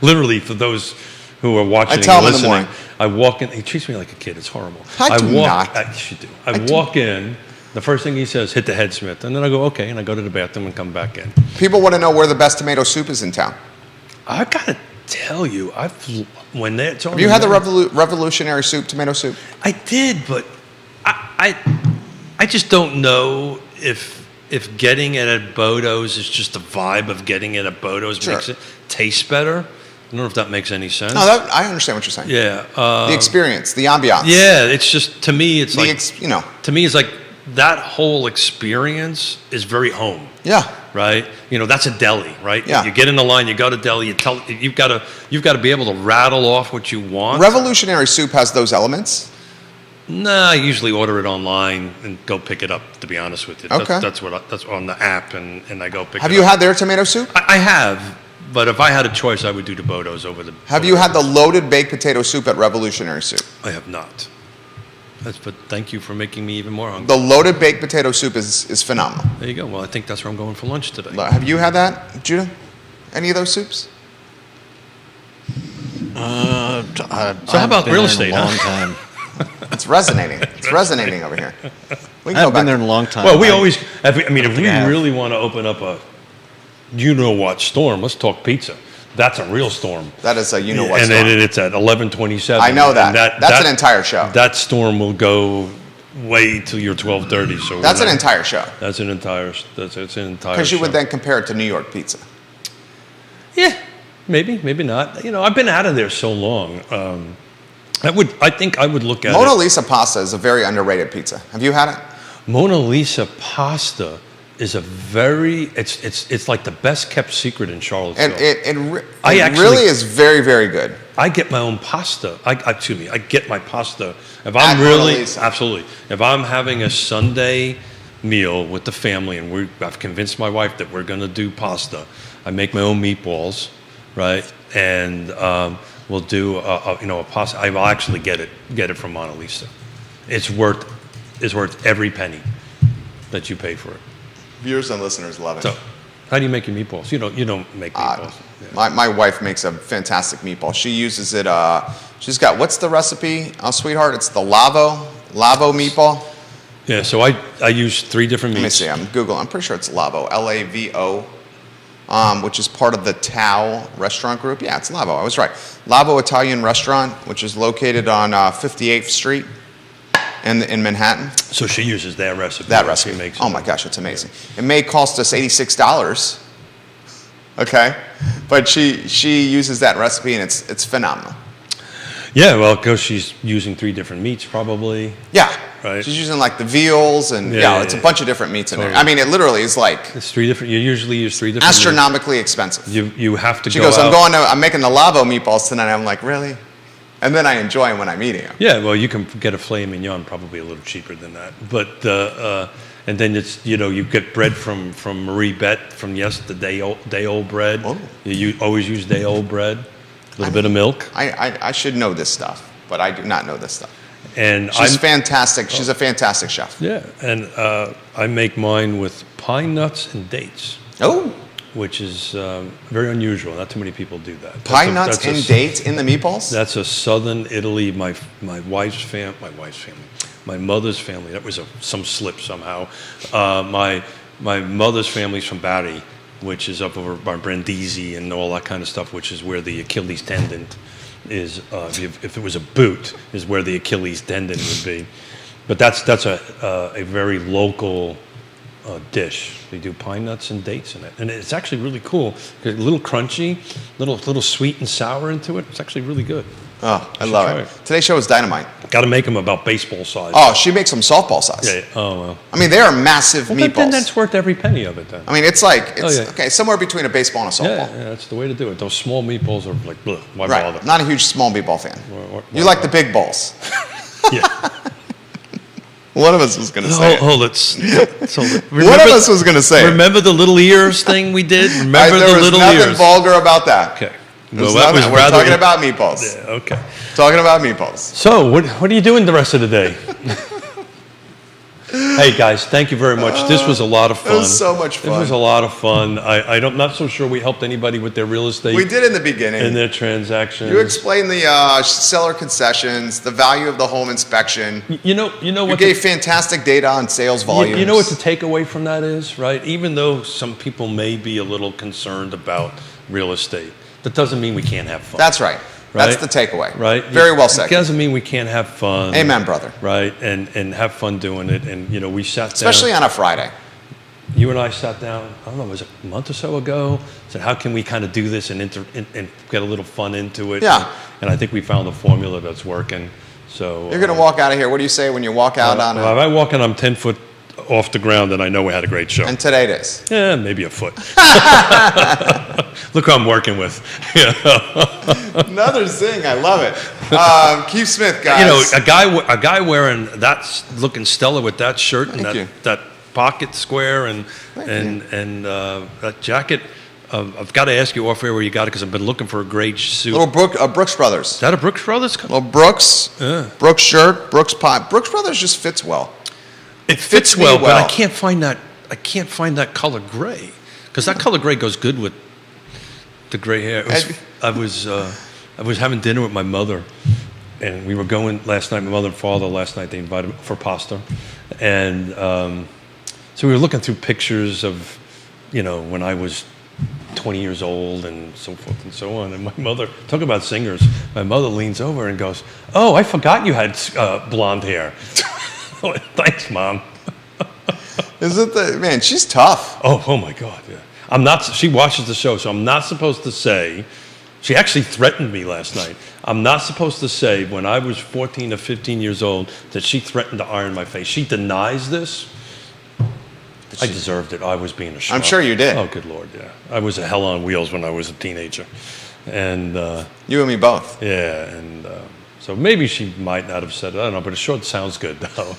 Literally, for those who are watching I tell and him listening, in the morning. I walk in. He treats me like a kid. It's horrible. I do not. You do. I walk in. The first thing he says, hit the head, Smith. And then I go, okay, and I go to the bathroom and come back in. People want to know where the best tomato soup is in town. I got to tell you, have you had the revolutionary soup, tomato soup? I did, but I just don't know if getting it at Bodo's is just the vibe of getting it at Bodo's makes it taste better. I don't know if that makes any sense. No, I understand what you're saying. Yeah. The experience, the ambiance. Yeah, it's just, to me, it's to me, it's like that whole experience is very home. Yeah. Right? That's a deli, right? Yeah. You get in the line, you go to deli, you've got to be able to rattle off what you want. Revolutionary soup has those elements. Nah, I usually order it online and go pick it up. To be honest with you, Okay. that's on the app, and I go pick. Have it you up. had their tomato soup? I have, but if I had a choice, I would do DeBoto's over the. Have you had the loaded baked potato soup at Revolutionary Soup? I have not. But thank you for making me even more hungry. The loaded baked potato soup is phenomenal. There you go. Well, I think that's where I'm going for lunch today. Have you had that, Judah? Any of those soups? So how about real estate, A long huh? time. It's resonating. It's resonating over here. We I can haven't go been there back. in a long time. Well, we always. If we I have. really want to open up a, storm, let's talk pizza. That's a real storm. That is a you-know-what And storm. then it's at 11:27. I know that. And That's an entire show. That storm will go way till your 12:30. So That's an entire show. That's an entire. It's an entire. Because you would show. then compare it to New York pizza. Yeah, maybe not. I've been out of there so long. I think I would look at Mona it. Lisa pasta is a very underrated pizza. Have you had it? Mona Lisa pasta is a very. It's like the best kept secret in Charlottesville. It I actually- really is very, very good. I get my own pasta. I get my pasta. If At I'm Mona really, Lisa. absolutely. If I'm having a Sunday meal with the family and I've convinced my wife that we're going to do pasta, I make my own meatballs, right? And we'll do a pasta. I will actually get it from Mona Lisa. It's worth every penny that you pay for it. Viewers and listeners love it. So, how do you make your meatballs? You don't make meatballs. Yeah. My wife makes a fantastic meatball. She uses it. She's got, what's the recipe, sweetheart? It's the Lavo meatball. Yeah, so I use 3 different Let me meats. see. I'm Googling. I'm pretty sure it's Lavo, Lavo, which is part of the Tao restaurant group. Yeah, it's Lavo. I was right. Lavo Italian Restaurant, which is located on 58th Street in Manhattan. So she uses that recipe. That She recipe. makes Oh it. my gosh, it's amazing. It may cost us $86. Okay, but she uses that recipe and it's phenomenal. Yeah, well, because she's using 3 different meats, probably. Yeah, Right. She's using like the veals and Yeah, it's yeah, a bunch of different meats in there. Totally. I mean, it literally is like It's 3 different. You usually use 3 different. astronomically expensive. Meats. You have to She go goes, out. I'm making the Lavo meatballs tonight. I'm like, really? And then I enjoy them when I'm eating them. Yeah, well, you can get a filet mignon probably a little cheaper than that, but and then it's you get bread from Marie Bet from the day old bread. Oh. You always use day old bread. A little bit of milk, I should know this stuff, but I do not know this stuff. and She's fantastic. She's a fantastic chef. yeah, and I make mine with pine nuts and dates, Oh, which is very unusual. Not too many people do that. pine nuts and dates in the meatballs? That's a southern Italy. My wife's family, my mother's family. That was some slip somehow. My mother's family's from Bari, which is up over by Brindisi and all that kind of stuff, which is where the Achilles tendon is. If it was a boot, is where the Achilles tendon would be. But that's a very local dish. They do pine nuts and dates in it, and it's actually really cool. A little crunchy, little sweet and sour into it. It's actually really good. Oh, I should love try it. it. Today's show is dynamite. Got to make them about baseball size. Oh, she makes them softball size. Yeah. Oh well. I mean, they are massive Well, meatballs. then that's worth every penny of it then. I mean, it's yeah. okay, somewhere between a baseball and a Yeah, softball. that's the way to do it. Those small meatballs are like, bleh, why Right. bother? Not a huge small meatball fan. Why You like the big balls. Yeah. One of us was going to say it. Hold it. One of us was going to say it. Remember the little ears thing we did? Remember There the was little nothing ears? vulgar about that. Okay. There's Well, that was nothing- we're rather. talking about meatballs. Yeah, okay. Talking about meatballs. So, what are you doing the rest of the day? Hey guys, thank you very much. This was a lot of fun. It was so much fun. This was a lot of fun. I'm not so sure we helped anybody with their real estate We did in the beginning. and their transactions. You explained the seller concessions, the value of the home inspection. You know You what? gave fantastic data on sales volumes. You know what the takeaway from that is, right? Even though some people may be a little concerned about real estate, that doesn't mean we can't have fun. That's right. That's Right? the takeaway. Right? Very well said. It doesn't mean we can't have fun. Amen, brother. Right? And have fun doing it. And, we sat Especially down. on a Friday. You and I sat down, I don't know, was it a month or so ago? Said, how can we kind of do this and get a little fun into it? Yeah. And I think we found a formula that's working. So You're going to walk out of here. What do you say when you walk out on If I walk in, I'm 10 foot off the ground, and I know we had a great show. And today it is. Yeah, maybe a foot. Look who I'm working with. Another zing. I love it. Keith Smith, guys. You know, a guy wearing that, looking stellar with that shirt and that pocket square and that jacket. I've got to ask you off air where you got it because I've been looking for a gray suit. Little Brooks Brothers. Is that a Brooks Brothers? Little Brooks. Yeah. Brooks shirt. Brooks pot. Brooks Brothers just fits well. It fits well, but I can't find that. I can't find that color gray because that color gray goes good with the gray hair. I was having dinner with my mother, and we were going last night. My mother and father last night, they invited me for pasta, and so we were looking through pictures of, you know, when I was 20 years old and so forth and so on. And my mother, talk about singers, my mother leans over and goes, "Oh, I forgot you had blonde hair." Thanks, Mom. Man, she's tough. Oh my God, yeah. I'm not, she watches the show, so I'm not supposed to say, she actually threatened me last night. I'm not supposed to say when I was 14 or 15 years old that she threatened to iron my face. She denies this. I deserved it. I was being a schmuck. I'm sure you did. Oh, good Lord, yeah. I was a hell on wheels when I was a teenager. And you and me both. Yeah, and so maybe she might not have said it. I don't know, but it sure sounds good, though.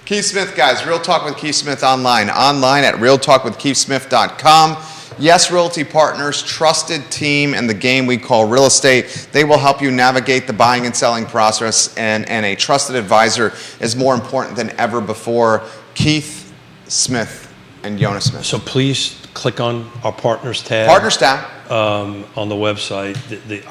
Keith Smith, guys. Real Talk with Keith Smith online. Online at realtalkwithkeithsmith.com. Yes Realty Partners, trusted team in the game we call real estate. They will help you navigate the buying and selling process, and a trusted advisor is more important than ever before. Keith Smith and Yona Smith. So please click on our Partners tab. Partners tab. On the website.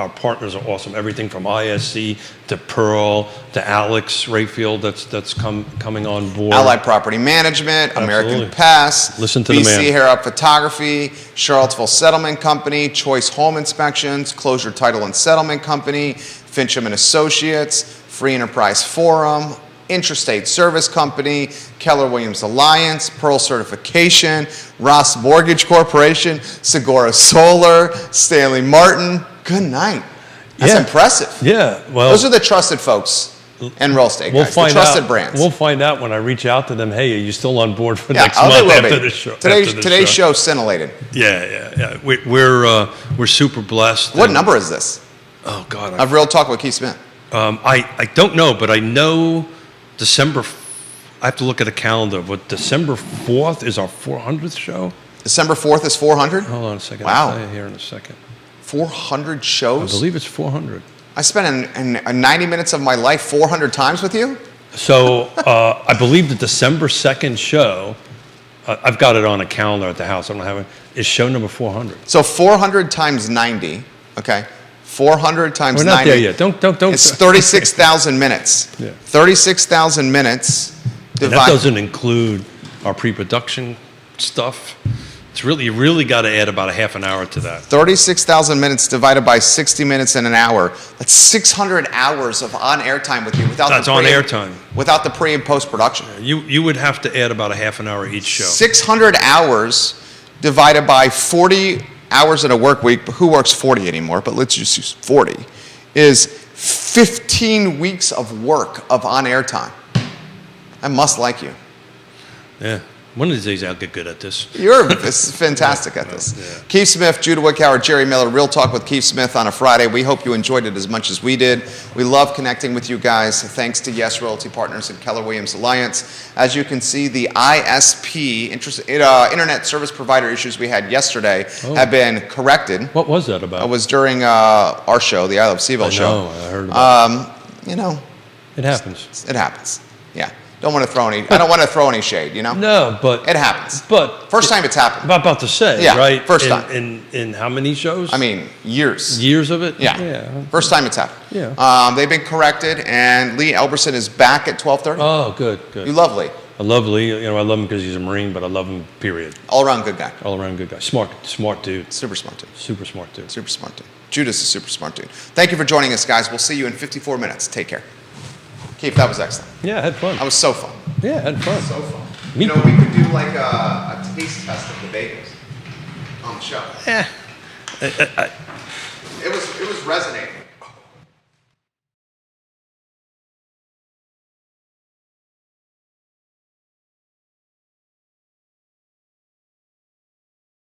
Our partners are awesome. Everything from ISC to Pearl to Alex Rayfield that's coming on board. Allied Property Management, Absolutely. American Pass, Listen to BC the man. Hair Up Photography, Charlottesville Settlement Company, Choice Home Inspections, Closure Title and Settlement Company, Fincham and Associates, Free Enterprise Forum, Intrastate Service Company, Keller Williams Alliance, Pearl Certification, Ross Mortgage Corporation, Segura Solar, Stanley Martin. Good night. That's impressive. Yeah. Well, those are the trusted folks in real estate, guys. The trusted brands. We'll find out when I reach out to them. Hey, are you still on board for next they month will after be. the show? Today's show scintillated. Yeah. We're super blessed. What number is this? Oh God. Of Real Talk with Keith Smith. I don't know, but I know December. I have to look at a calendar. But December 4th is our 400th show. December 4th is 400? Hold on a second. Wow. I'll tell you here in a second. 400 shows? I believe it's 400. I spent 90 minutes of my life 400 times with you? So I believe the December 2nd show, I've got it on a calendar at the house. I don't have it. Is show number 400. So 400 times 90, okay? 400 times 90. We're not there yet. Don't. It's 36,000 minutes. Yeah. 36,000 minutes. And that doesn't include our pre-production stuff. You really got to add about a half an hour to that. 36,000 minutes divided by 60 minutes in an hour. That's 600 hours of on-air time with you without That's the on-air time. Without the pre and post-production. You would have to add about a half an hour each show. 600 hours divided by 40 hours in a work week, but who works 40 anymore, but let's just use 40, is 15 weeks of work of on-air time. I must like you. Yeah. One of these days I'll get good at this. You're fantastic at this. Yeah. Keith Smith, Judah Wickower, Jerry Miller, Real Talk with Keith Smith on a Friday. We hope you enjoyed it as much as we did. We love connecting with you guys. Thanks to Yes Realty Partners and Keller Williams Alliance. As you can see, the ISP, Internet Service Provider issues we had yesterday have been corrected. What was that about? It was during our show, the I Love Seville show. I heard about it. It happens. It happens. Yeah. I don't want to throw any shade, No, but it happens. But first time it's happened. I'm about to say, yeah, right? First time. In how many shows? I mean, years. Years of it? Yeah. First time it's happened. Yeah. They've been corrected, and Lee Elberson is back at 12:30. Oh, good. You love Lee. I love Lee. I love him because he's a Marine, but I love him, period. All around good guy. All around good guy. Smart dude. Super smart dude. Super smart dude. Super smart dude. Judah's a super smart dude. Thank you for joining us, guys. We'll see you in 54 minutes. Take care. Keith, that was excellent. Yeah, I had fun. That was so fun. Yeah, I had fun. So fun. We could do like a taste test of the bagels on the show. Yeah. It was resonating.